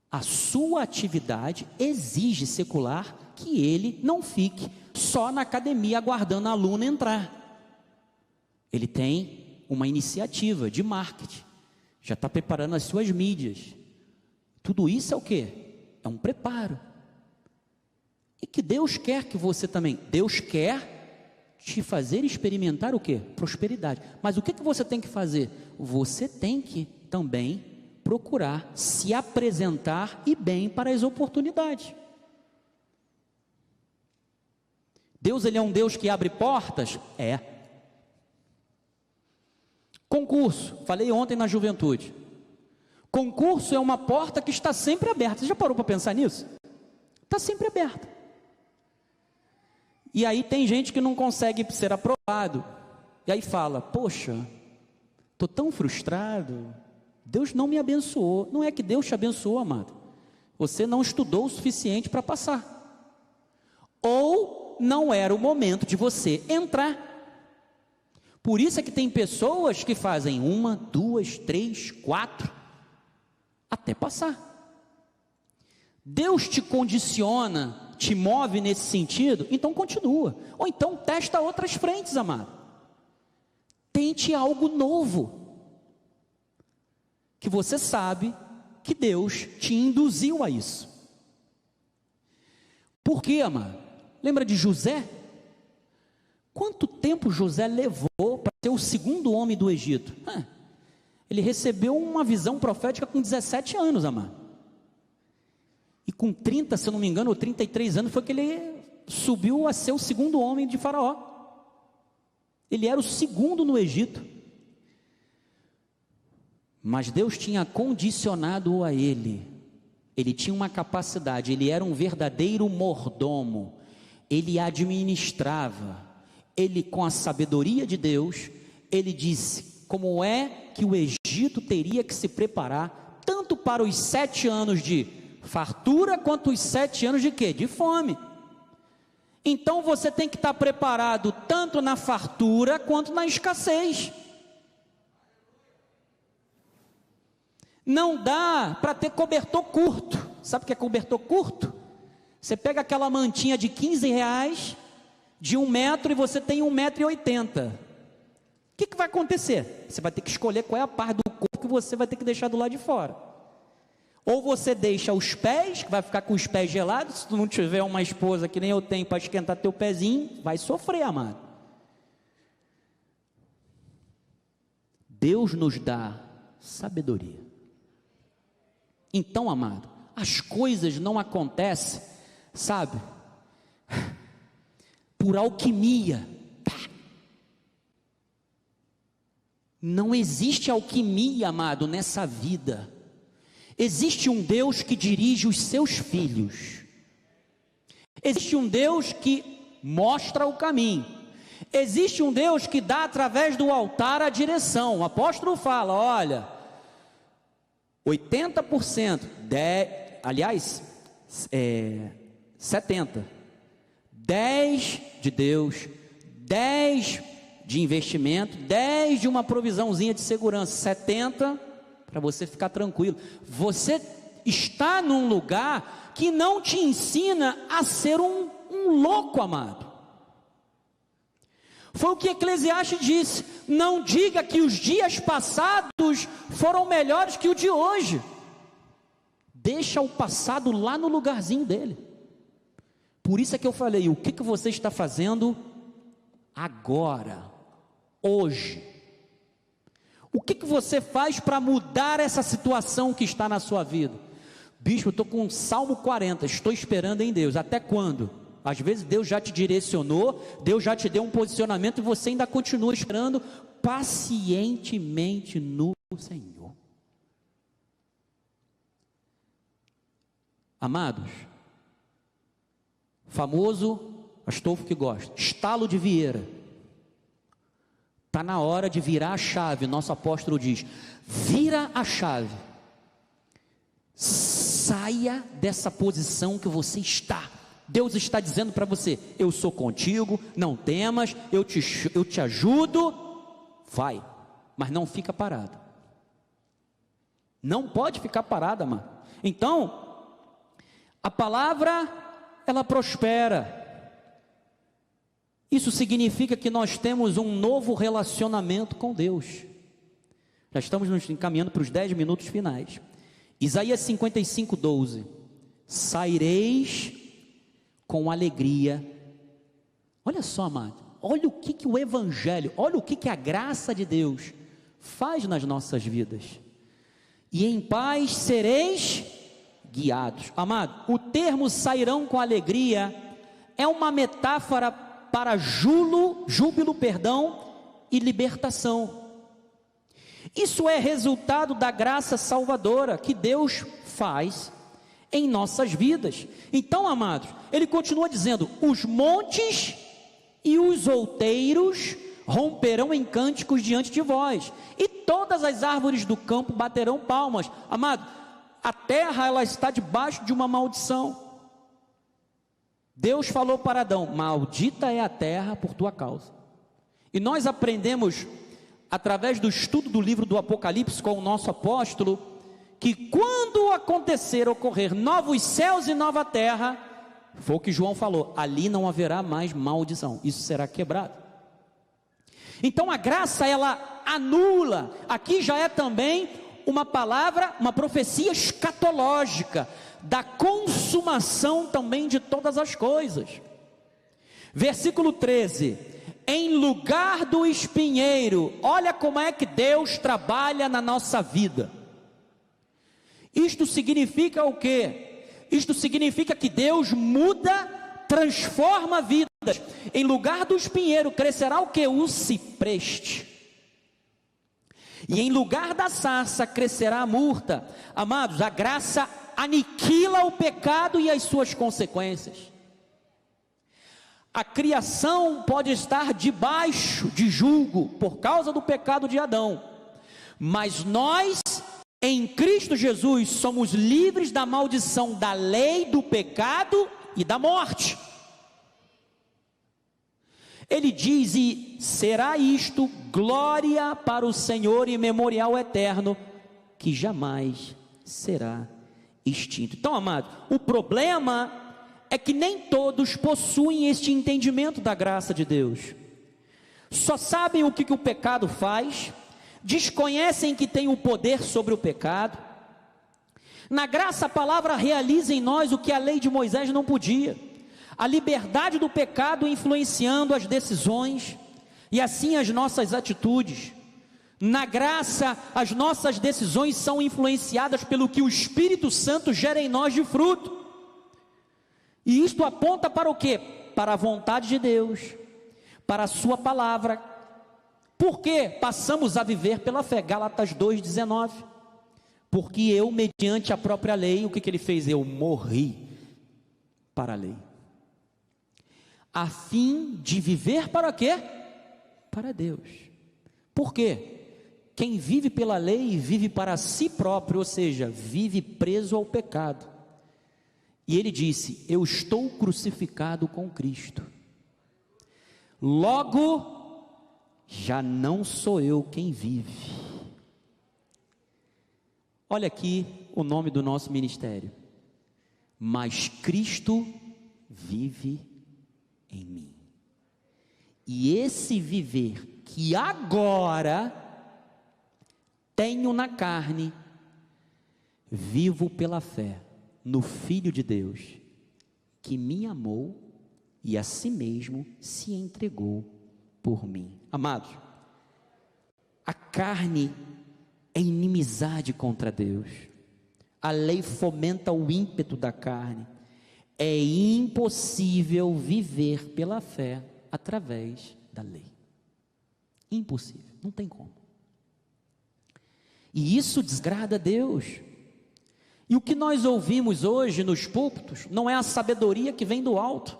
Speaker 1: A sua atividade exige secular que ele não fique só na academia aguardando a aluna entrar. Ele tem uma iniciativa de marketing, já está preparando as suas mídias. Tudo isso é o quê? É um preparo. E que Deus quer que você também, Deus quer te fazer experimentar o quê? Prosperidade. Mas o que você tem que fazer? Você tem que também procurar se apresentar e bem para as oportunidades. Deus, Ele é um Deus que abre portas? É. Concurso, falei ontem na juventude. Concurso é uma porta que está sempre aberta. Você já parou para pensar nisso? Está sempre aberta. E aí tem gente que não consegue ser aprovado. E aí fala: poxa, estou tão frustrado, Deus não me abençoou. Não é que Deus te abençoou, amado. Você não estudou o suficiente para passar. Ou não era o momento de você entrar. Por isso é que tem pessoas que fazem 1, 2, 3, 4, até passar. Deus te condiciona, te move nesse sentido, então continua. Ou então testa outras frentes, amado. Tente algo novo, que você sabe que Deus te induziu a isso. Por quê, amado? Lembra de José? Quanto tempo José levou para ser o segundo homem do Egito? Ele recebeu uma visão profética com 17 anos, amado. E com 30, se eu não me engano, ou 33 anos, foi que ele subiu a ser o segundo homem de Faraó. Ele era o segundo no Egito. Mas Deus tinha condicionado a ele. Ele tinha uma capacidade, ele era um verdadeiro mordomo. Ele administrava. Ele, com a sabedoria de Deus, ele disse como é que o Egito teria que se preparar, tanto para os 7 anos de fartura, quanto os 7 anos de quê? De fome. Então você tem que estar preparado tanto na fartura, quanto na escassez. Não dá para ter cobertor curto. Sabe o que é cobertor curto? Você pega aquela mantinha de R$15, de 1 metro, e você tem 1,80 m. O que vai acontecer? Você vai ter que escolher qual é a parte do corpo que você vai ter que deixar do lado de fora. Ou você deixa os pés, que vai ficar com os pés gelados. Se tu não tiver uma esposa que nem eu tenho para esquentar teu pezinho, vai sofrer, amado. Deus nos dá sabedoria. Então, amado, as coisas não acontecem, sabe, por alquimia. Não existe alquimia, amado, nessa vida. Existe um Deus que dirige os seus filhos. Existe um Deus que mostra o caminho. Existe um Deus que dá através do altar a direção. O apóstolo fala, olha, 80%, 70%, 10% de Deus, 10% de investimento, 10% de uma provisãozinha de segurança, 70% para você ficar tranquilo. Você está num lugar que não te ensina a ser um louco, amado. Foi o que Eclesiastes disse: não diga que os dias passados foram melhores que o de hoje. Deixa o passado lá no lugarzinho dele. Por isso é que eu falei, o que você está fazendo agora, hoje? O que você faz para mudar essa situação que está na sua vida? Bispo, eu estou com o Salmo 40, estou esperando em Deus. Até quando? Às vezes Deus já te direcionou, Deus já te deu um posicionamento e você ainda continua esperando pacientemente no Senhor. Amados, famoso Astolfo que gosta, estalo de Vieira. Está na hora de virar a chave. Nosso apóstolo diz, vira a chave. Saia dessa posição que você está. Deus está dizendo para você, eu sou contigo, não temas, eu te ajudo, vai, mas não fica parado. Não pode ficar parado, amado. Então, a palavra, ela prospera. Isso significa que nós temos um novo relacionamento com Deus. Já estamos nos encaminhando para os 10 minutos finais. Isaías 55:12. Saireis com alegria. Olha só, amado, olha o que o Evangelho, olha o que a graça de Deus faz nas nossas vidas. E em paz sereis guiados. Amado, o termo sairão com alegria é uma metáfora para júbilo, e libertação. Isso é resultado da graça salvadora que Deus faz em nossas vidas. Então, amados, ele continua dizendo, os montes e os outeiros romperão em cânticos diante de vós, e todas as árvores do campo baterão palmas. Amado, a terra, ela está debaixo de uma maldição. Deus falou para Adão, maldita é a terra por tua causa. E nós aprendemos, através do estudo do livro do Apocalipse com o nosso apóstolo, que quando ocorrer novos céus e nova terra, foi o que João falou, ali não haverá mais maldição, isso será quebrado. Então a graça, ela anula, aqui já é também uma palavra, uma profecia escatológica, da consumação também de todas as coisas. Versículo 13, em lugar do espinheiro, olha como é que Deus trabalha na nossa vida. Isto significa o quê? Isto significa que Deus muda, transforma vidas. Em lugar do espinheiro crescerá o que? O cipreste. E em lugar da sarça crescerá a murta. Amados, a graça aniquila o pecado e as suas consequências. A criação pode estar debaixo de julgo por causa do pecado de Adão, mas nós, em Cristo Jesus, somos livres da maldição da lei, do pecado e da morte. Ele diz, e será isto glória para o Senhor e memorial eterno, que jamais será extinto. Então, amado, o problema é que nem todos possuem este entendimento da graça de Deus. Só sabem o que o pecado faz, desconhecem que tem o poder sobre o pecado. Na graça, a palavra realiza em nós o que a lei de Moisés não podia. A liberdade do pecado influenciando as decisões e assim as nossas atitudes. Na graça, as nossas decisões são influenciadas pelo que o Espírito Santo gera em nós de fruto. E isto aponta para o quê? Para a vontade de Deus, para a sua palavra. Por que passamos a viver pela fé? Gálatas 2,19. Porque eu, mediante a própria lei, o que ele fez? Eu morri para a lei, a fim de viver para quê? Para Deus. Por quê? Quem vive pela lei vive para si próprio, ou seja, vive preso ao pecado. E ele disse, eu estou crucificado com Cristo, logo, já não sou eu quem vive. Olha aqui o nome do nosso ministério, mas Cristo vive em mim. E esse viver que agora tenho na carne, vivo pela fé no Filho de Deus, que me amou e a si mesmo se entregou por mim. Amados, a carne é inimizade contra Deus. A lei fomenta o ímpeto da carne. É impossível viver pela fé através da lei. Impossível, não tem como. E isso desagrada a Deus. E o que nós ouvimos hoje nos púlpitos não é a sabedoria que vem do alto,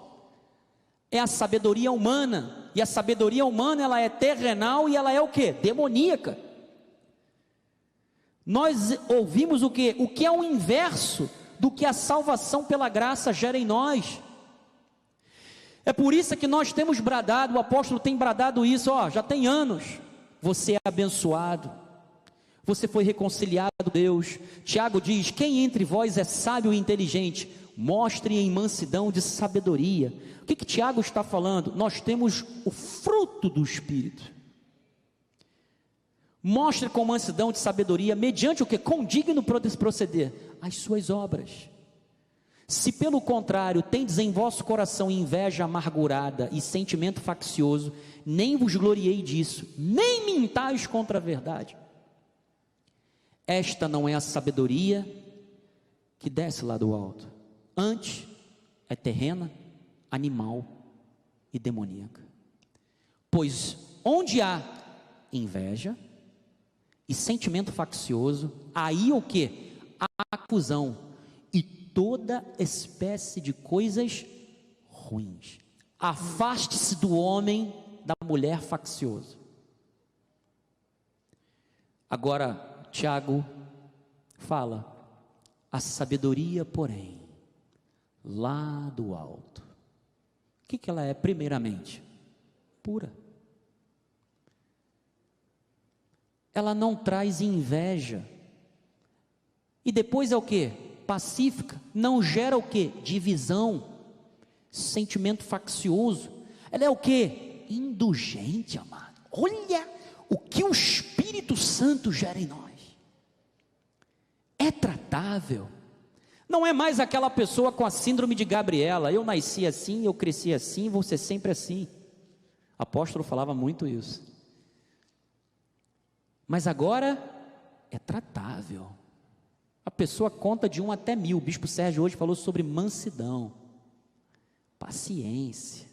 Speaker 1: é a sabedoria humana. E a sabedoria humana, ela é terrenal e ela é o quê? Demoníaca. Nós ouvimos o quê? O que é o inverso do que a salvação pela graça gera em nós. É por isso que nós temos bradado, o apóstolo tem bradado isso, já tem anos. Você é abençoado, você foi reconciliado com Deus. Tiago diz, quem entre vós é sábio e inteligente, mostre em mansidão de sabedoria. O que Tiago está falando? Nós temos o fruto do Espírito. Mostre com mansidão de sabedoria, mediante o que? Com digno proceder, as suas obras. Se pelo contrário, tendes em vosso coração inveja amargurada e sentimento faccioso, nem vos gloriei disso, nem mintais contra a verdade. Esta não é a sabedoria que desce lá do alto, antes é terrena, animal e demoníaca. Pois onde há inveja e sentimento faccioso, aí o que? A acusão e toda espécie de coisas ruins. Afaste-se do homem, da mulher faccioso. Agora Tiago fala, a sabedoria, porém, lá do alto, o que ela é? Primeiramente, pura. Ela não traz inveja, E depois é o que? Pacífica. Não gera o que? Divisão, sentimento faccioso. Ela é o que? Indulgente, amado. Olha o que o Espírito Santo gera em nós. É tratável. Não é mais aquela pessoa com a síndrome de Gabriela. Eu nasci assim, eu cresci assim, vou ser sempre assim. O apóstolo falava muito isso. Mas agora é tratável. A pessoa conta de 1 até 1000. O bispo Sérgio hoje falou sobre mansidão, paciência.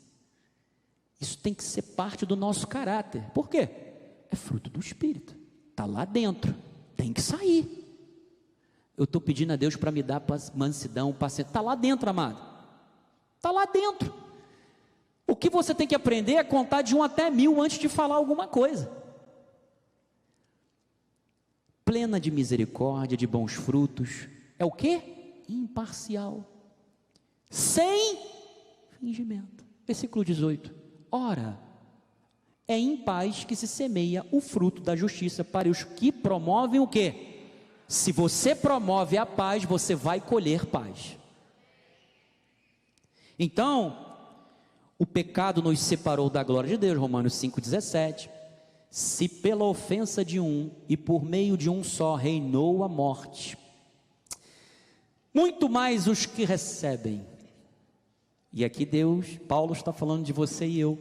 Speaker 1: Isso tem que ser parte do nosso caráter. Por quê? É fruto do Espírito. Está lá dentro. Tem que sair. Eu estou pedindo a Deus para me dar mansidão, paciência. Está lá dentro, amado. Está lá dentro. O que você tem que aprender é contar de 1 até 1000 antes de falar alguma coisa. Plena de misericórdia, de bons frutos. É o quê? Imparcial. Sem fingimento. Versículo 18. Ora, é em paz que se semeia o fruto da justiça para os que promovem o quê? Se você promove a paz, você vai colher paz. Então, o pecado nos separou da glória de Deus, Romanos 5,17. Se pela ofensa de um e por meio de um só reinou a morte, muito mais os que recebem, e aqui Paulo está falando de você e eu,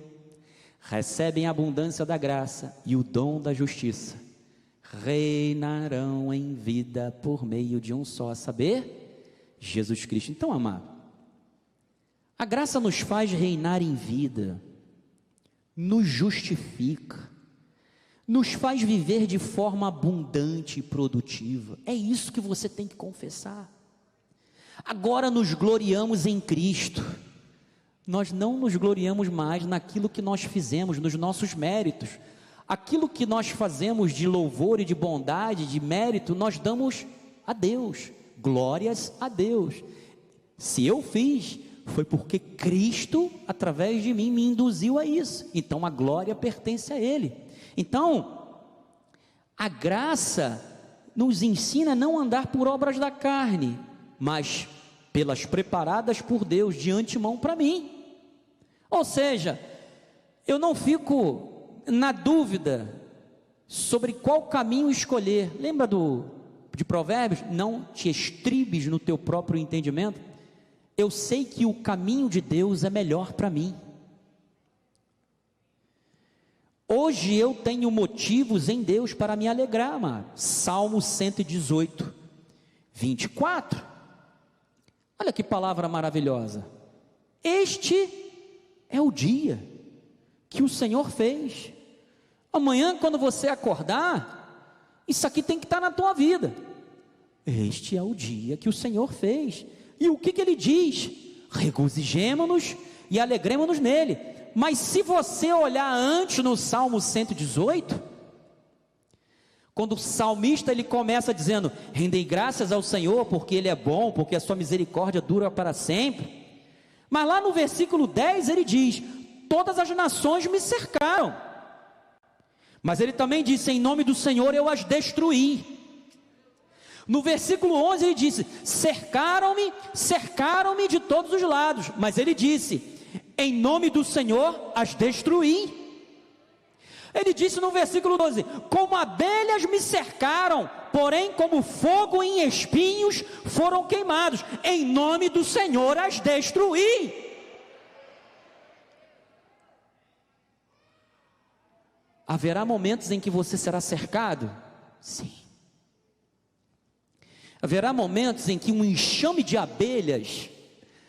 Speaker 1: recebem a abundância da graça e o dom da justiça, reinarão em vida por meio de um só, a saber, Jesus Cristo. Então, amado, a graça nos faz reinar em vida, nos justifica, nos faz viver de forma abundante e produtiva. É isso que você tem que confessar. Agora nos gloriamos em Cristo. Nós não nos gloriamos mais naquilo que nós fizemos, nos nossos méritos. Aquilo que nós fazemos de louvor e de bondade, de mérito, nós damos a Deus. Glórias a Deus. Se eu fiz, foi porque Cristo, através de mim, me induziu a isso. Então a glória pertence a Ele. Então, a graça nos ensina a não andar por obras da carne, mas pelas preparadas por Deus de antemão para mim. Ou seja, eu não fico na dúvida sobre qual caminho escolher. Lembra de Provérbios? Não te estribes no teu próprio entendimento. Eu sei que o caminho de Deus é melhor para mim. Hoje eu tenho motivos em Deus para me alegrar, amado. Salmo 118, 24. Olha que palavra maravilhosa. Este é o dia que o Senhor fez. Amanhã, quando você acordar, isso aqui tem que estar na tua vida. Este é o dia que o Senhor fez. E o que ele diz? Regozijemo-nos e alegremo-nos nele. Mas se você olhar antes no Salmo 118, quando o salmista ele começa dizendo, rendei graças ao Senhor, porque Ele é bom, porque a sua misericórdia dura para sempre. Mas lá no versículo 10 ele diz, todas as nações me cercaram. Mas ele também disse, em nome do Senhor eu as destruí. No versículo 11 ele disse, cercaram-me de todos os lados. Mas ele disse, em nome do Senhor as destruí. Ele disse no versículo 12, como abelhas me cercaram, porém como fogo em espinhos foram queimados, em nome do Senhor as destruí. Haverá momentos em que você será cercado? Sim. Haverá momentos em que um enxame de abelhas,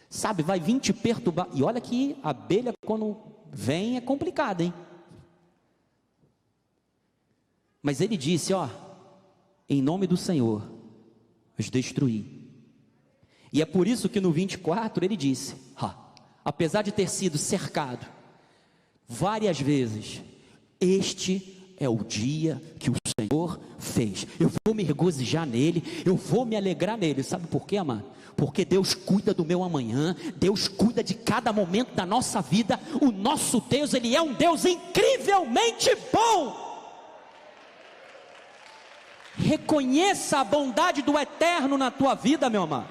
Speaker 1: sabe, vai vir te perturbar. E olha que a abelha quando vem é complicada, hein? Mas ele disse, ó, em nome do Senhor os destruí. E é por isso que no 24 ele disse, apesar de ter sido cercado várias vezes, este é o dia que o Senhor fez. Eu vou me regozijar nele, eu vou me alegrar nele. Sabe por quê, amado? Porque Deus cuida do meu amanhã, Deus cuida de cada momento da nossa vida. O nosso Deus, Ele é um Deus incrivelmente bom. Reconheça a bondade do eterno na tua vida, meu amado.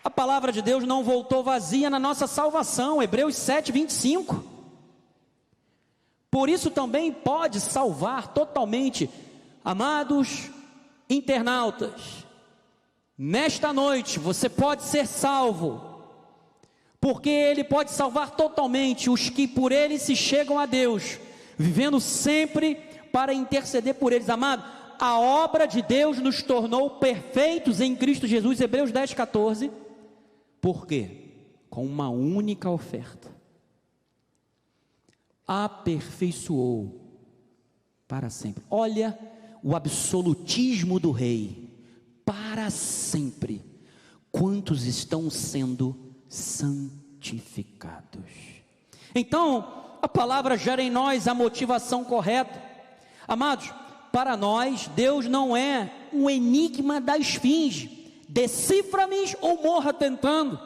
Speaker 1: A palavra de Deus não voltou vazia na nossa salvação, Hebreus 7, 25. Por isso também pode salvar totalmente. Amados internautas, nesta noite você pode ser salvo, porque Ele pode salvar totalmente os que por Ele se chegam a Deus, vivendo sempre para interceder por eles. Amado, a obra de Deus nos tornou perfeitos em Cristo Jesus, Hebreus 10, 14. Por quê? Com uma única oferta, aperfeiçoou para sempre. Olha o absolutismo do rei, para sempre. Quantos estão sendo santificados? Então, a palavra gera em nós a motivação correta. Amados, para nós, Deus não é um enigma da esfinge. Decifra-me ou morra tentando.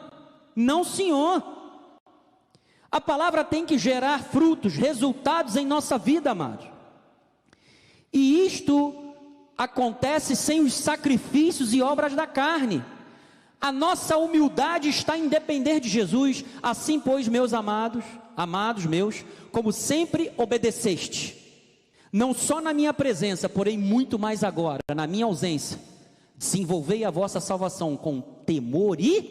Speaker 1: Não, Senhor. A palavra tem que gerar frutos, resultados em nossa vida, amados. E isto acontece sem os sacrifícios e obras da carne. A nossa humildade está em depender de Jesus. Assim, pois, meus amados meus, como sempre obedeceste, não só na minha presença, porém muito mais agora, na minha ausência, desenvolvei a vossa salvação com temor e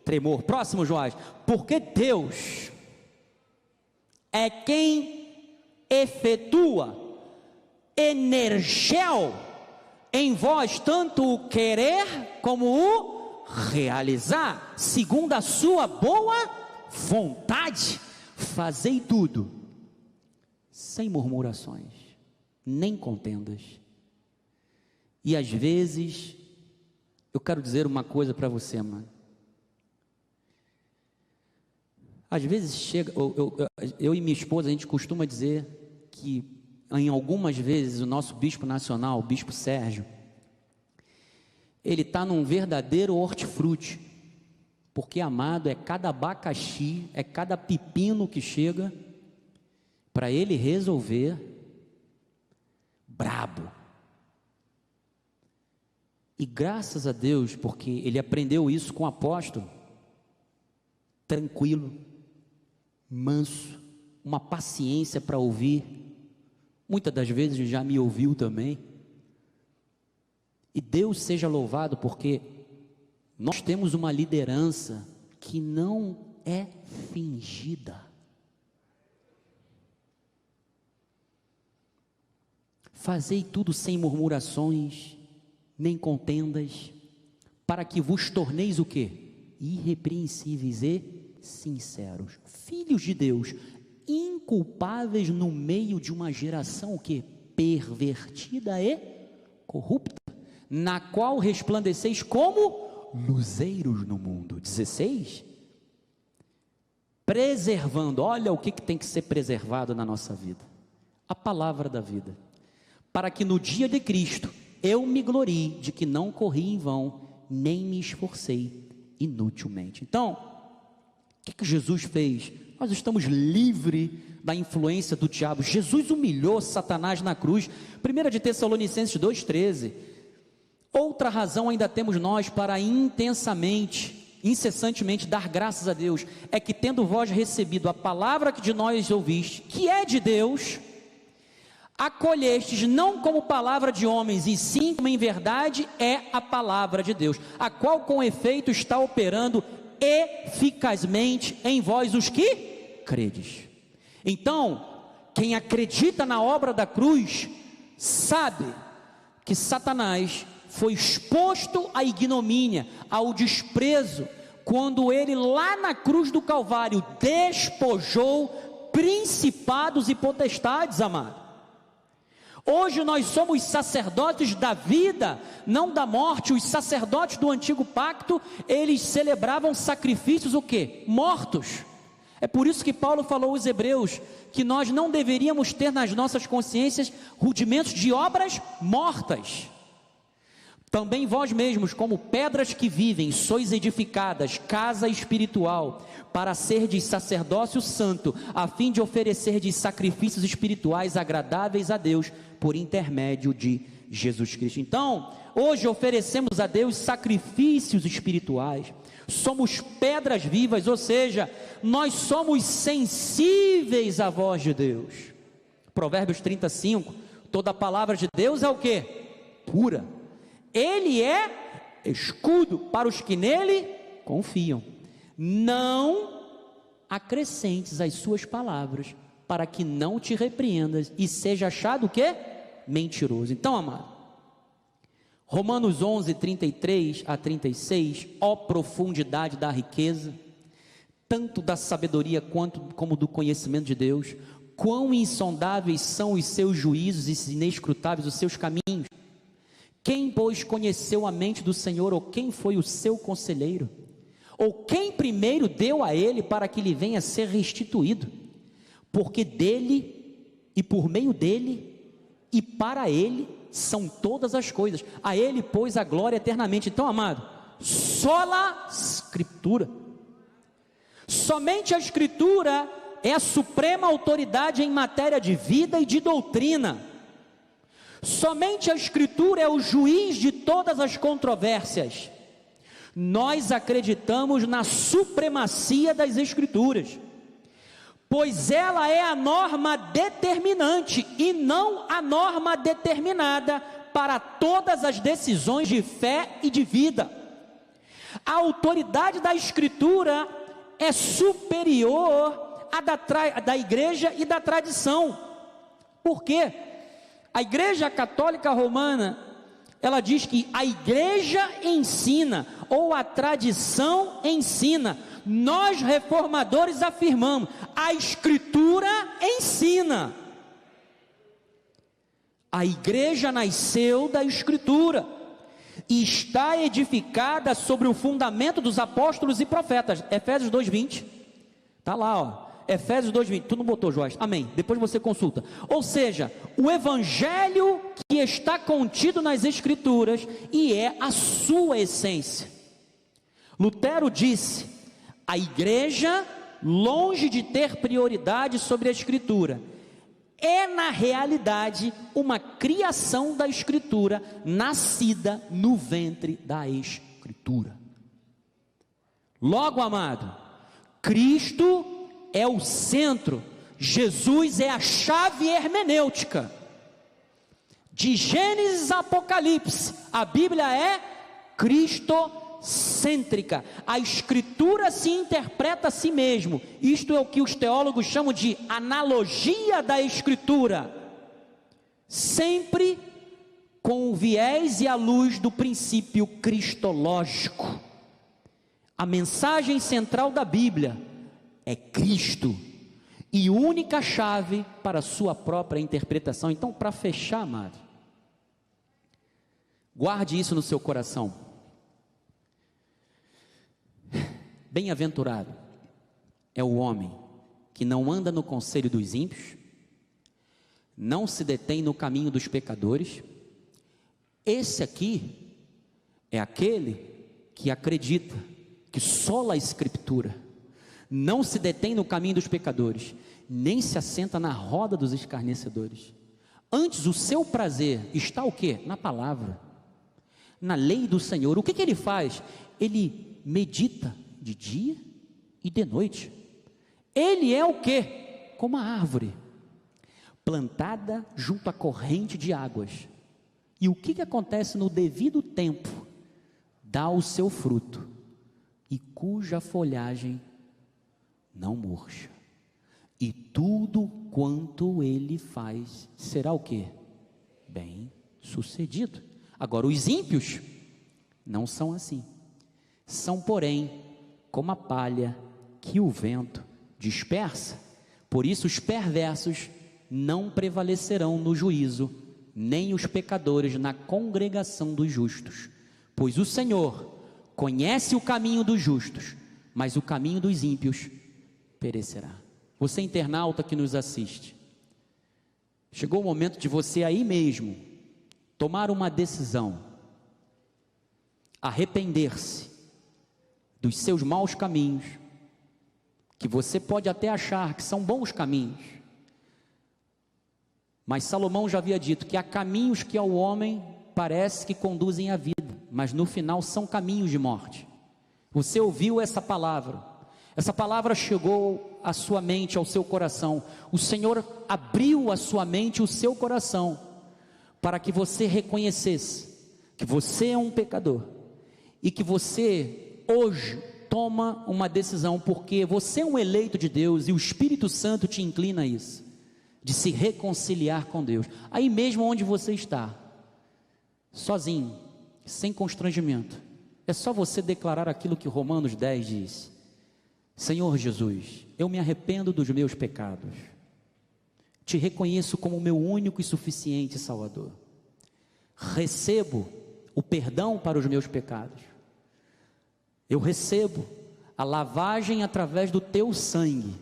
Speaker 1: tremor. Próximo, Joás. Porque Deus é quem efetua energel em vós, tanto o querer como o realizar, segundo a sua boa vontade. Fazei tudo sem murmurações, nem contendas. E às vezes, eu quero dizer uma coisa para você, mano. Às vezes chega, eu e minha esposa, a gente costuma dizer que em algumas vezes o nosso bispo nacional, o bispo Sérgio, ele está num verdadeiro hortifruti, porque, amado, é cada abacaxi, é cada pepino que chega para ele resolver, brabo. E graças a Deus, porque ele aprendeu isso com o apóstolo, tranquilo, manso, uma paciência para ouvir. Muitas das vezes já me ouviu também. E Deus seja louvado, porque nós temos uma liderança que não é fingida. Fazei tudo sem murmurações, nem contendas, para que vos torneis o quê? Irrepreensíveis e sinceros, filhos de Deus, inculpáveis no meio de uma geração o quê? Pervertida e corrupta, na qual resplandeceis como luzeiros no mundo. 16, preservando, olha o que tem que ser preservado na nossa vida, a palavra da vida, para que no dia de Cristo eu me glorie de que não corri em vão, nem me esforcei inutilmente. Então, o que Jesus fez? Nós estamos livres da influência do diabo. Jesus humilhou Satanás na cruz. 1 de Tessalonicenses 2,13. Outra razão ainda temos nós para incessantemente dar graças a Deus, é que tendo vós recebido a palavra que de nós ouviste, que é de Deus, acolhestes não como palavra de homens, e sim como em verdade é a palavra de Deus, a qual com efeito está operando eficazmente em vós os que credes. Então, quem acredita na obra da cruz, sabe que Satanás foi exposto à ignomínia, ao desprezo, quando ele lá na cruz do Calvário despojou principados e potestades, amado. Hoje nós somos sacerdotes da vida, não da morte. Os sacerdotes do antigo pacto, eles celebravam sacrifícios o quê? Mortos. É por isso que Paulo falou aos Hebreus, que nós não deveríamos ter nas nossas consciências rudimentos de obras mortas. Também vós mesmos, como pedras que vivem, sois edificadas, casa espiritual, para serdes sacerdócio santo, a fim de oferecerdes sacrifícios espirituais agradáveis a Deus, por intermédio de Jesus Cristo. Então, hoje oferecemos a Deus sacrifícios espirituais, somos pedras vivas, ou seja, nós somos sensíveis à voz de Deus. Provérbios 35, toda a palavra de Deus é o quê? Pura. Ele é escudo para os que nele confiam. Não acrescentes as suas palavras, para que não te repreendas e seja achado o quê? Mentiroso. Então, amado, Romanos 11, 33 a 36, ó profundidade da riqueza, tanto da sabedoria como do conhecimento de Deus, quão insondáveis são os seus juízos e inescrutáveis os seus caminhos. Quem, pois, conheceu a mente do Senhor, ou quem foi o seu conselheiro? Ou quem primeiro deu a ele para que lhe venha a ser restituído? Porque dele, e por meio dele, e para ele, são todas as coisas. A ele, pois, a glória eternamente. Então, amado, sola Escritura. Somente a Escritura é a suprema autoridade em matéria de vida e de doutrina. Somente a Escritura é o juiz de todas as controvérsias. Nós acreditamos na supremacia das Escrituras, pois ela é a norma determinante e não a norma determinada para todas as decisões de fé e de vida. A autoridade da Escritura é superior à da igreja e da tradição. Por quê? A Igreja Católica Romana, ela diz que a igreja ensina, ou a tradição ensina. Nós reformadores afirmamos, a Escritura ensina. A igreja nasceu da Escritura e está edificada sobre o fundamento dos apóstolos e profetas. Efésios 2:20, está lá, ó. Efésios 2:20, tu não botou, Joás? Amém, depois você consulta. Ou seja, o evangelho que está contido nas Escrituras e é a sua essência. Lutero disse: a igreja, longe de ter prioridade sobre a Escritura, é na realidade uma criação da Escritura, nascida no ventre da Escritura. Logo, amado, Cristo é o centro, Jesus é a chave hermenêutica. De Gênesis a Apocalipse, a Bíblia é cristocêntrica. A Escritura se interpreta a si mesmo. Isto é o que os teólogos chamam de analogia da Escritura, sempre com o viés e a luz do princípio cristológico. A mensagem central da Bíblia é Cristo, e única chave para a sua própria interpretação. Então, para fechar, amado, guarde isso no seu coração. Bem-aventurado é o homem que não anda no conselho dos ímpios, não se detém no caminho dos pecadores. Esse aqui é aquele que acredita que sola a Escritura, não se detém no caminho dos pecadores, nem se assenta na roda dos escarnecedores. Antes o seu prazer está o quê? Na palavra, na lei do Senhor. O que ele faz? Ele medita de dia e de noite. Ele é o quê? Como a árvore plantada junto à corrente de águas. E o que acontece no devido tempo? Dá o seu fruto, e cuja folhagem não murcha, e tudo quanto ele faz será o quê? Bem sucedido. Agora, os ímpios não são assim. São, porém, como a palha que o vento dispersa. Por isso os perversos não prevalecerão no juízo, nem os pecadores na congregação dos justos. Pois o Senhor conhece o caminho dos justos, mas o caminho dos ímpios perecerá. Você, internauta que nos assiste, chegou o momento de você aí mesmo tomar uma decisão. arrepender-se dos seus maus caminhos, que você pode até achar que são bons caminhos, mas Salomão já havia dito que há caminhos que ao homem parece que conduzem à vida, mas no final são caminhos de morte. Você ouviu essa palavra chegou à sua mente, ao seu coração. O Senhor abriu a sua mente, o seu coração, para que você reconhecesse que você é um pecador e que você hoje toma uma decisão, porque você é um eleito de Deus e o Espírito Santo te inclina a isso, de se reconciliar com Deus, aí mesmo onde você está, sozinho, sem constrangimento. É só você declarar aquilo que Romanos 10 diz: Senhor Jesus, eu me arrependo dos meus pecados, te reconheço como meu único e suficiente Salvador, recebo o perdão para os meus pecados, eu recebo a lavagem através do teu sangue,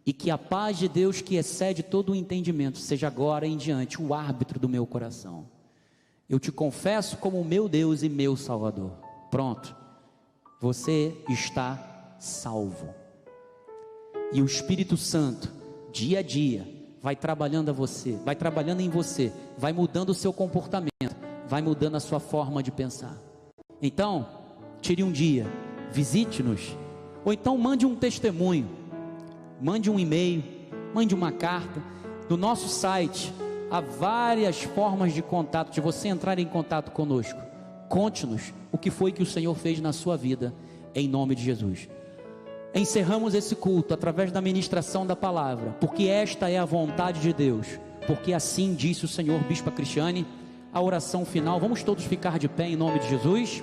Speaker 1: e que a paz de Deus, que excede todo o entendimento, seja agora em diante o árbitro do meu coração. Eu te confesso como meu Deus e meu Salvador. Pronto, você está salvo. E o Espírito Santo, dia a dia, vai trabalhando em você, vai mudando o seu comportamento, vai mudando a sua forma de pensar. Então, tire um dia, visite-nos, ou então mande um testemunho, mande um e-mail, mande uma carta. No nosso site há várias formas de contato, de você entrar em contato conosco. Conte-nos o que foi que o Senhor fez na sua vida, em nome de Jesus. Encerramos esse culto através da ministração da palavra, porque esta é a vontade de Deus, porque assim disse o Senhor. Bispa Cristiane, a oração final, vamos todos ficar de pé em nome de Jesus.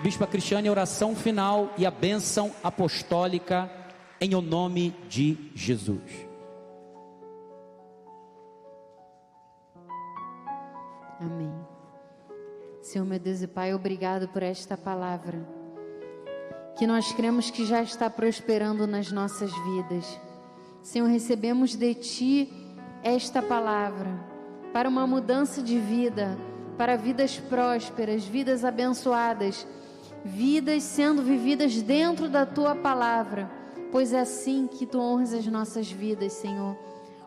Speaker 1: Bispa Cristiane, a oração final e a bênção apostólica em o nome de Jesus.
Speaker 2: Amém. Senhor, meu Deus e Pai, obrigado por esta palavra, que nós cremos que já está prosperando nas nossas vidas. Senhor, recebemos de Ti esta palavra para uma mudança de vida, para vidas prósperas, vidas abençoadas, vidas sendo vividas dentro da Tua palavra, pois é assim que Tu honras as nossas vidas, Senhor.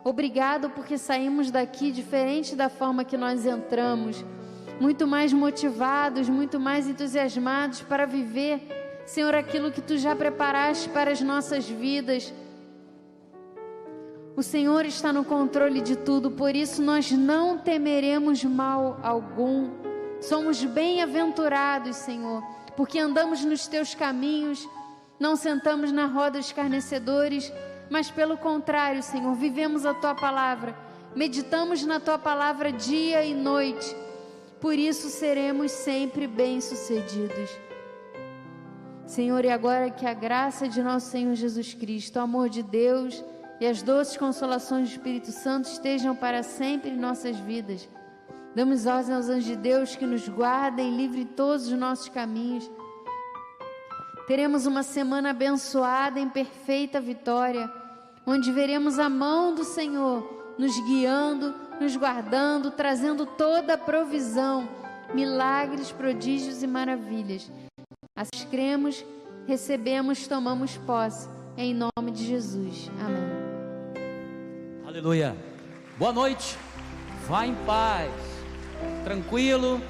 Speaker 2: Obrigado porque saímos daqui diferente da forma que nós entramos, muito mais motivados, muito mais entusiasmados para viver, Senhor, aquilo que Tu já preparaste para as nossas vidas. O Senhor está no controle de tudo, por isso nós não temeremos mal algum. Somos bem-aventurados, Senhor, porque andamos nos Teus caminhos, não sentamos na roda dos escarnecedores, mas pelo contrário, Senhor, vivemos a Tua palavra, meditamos na Tua palavra dia e noite, por isso seremos sempre bem-sucedidos. Senhor, e agora que a graça de nosso Senhor Jesus Cristo, o amor de Deus e as doces consolações do Espírito Santo estejam para sempre em nossas vidas. Damos ordem aos anjos de Deus que nos guardem, livrem todos os nossos caminhos. Teremos uma semana abençoada em perfeita vitória, onde veremos a mão do Senhor nos guiando, nos guardando, trazendo toda a provisão, milagres, prodígios e maravilhas. Assim cremos, recebemos, tomamos posse, em nome de Jesus. Amém.
Speaker 1: Aleluia. Boa noite. Vá em paz, tranquilo,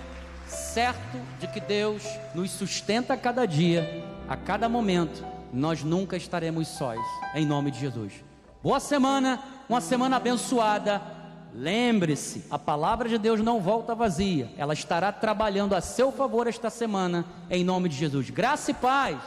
Speaker 1: certo de que Deus nos sustenta a cada dia, a cada momento. Nós nunca estaremos sós, em nome de Jesus. Boa semana, uma semana abençoada. Lembre-se, a palavra de Deus não volta vazia, ela estará trabalhando a seu favor esta semana, em nome de Jesus. Graça e paz.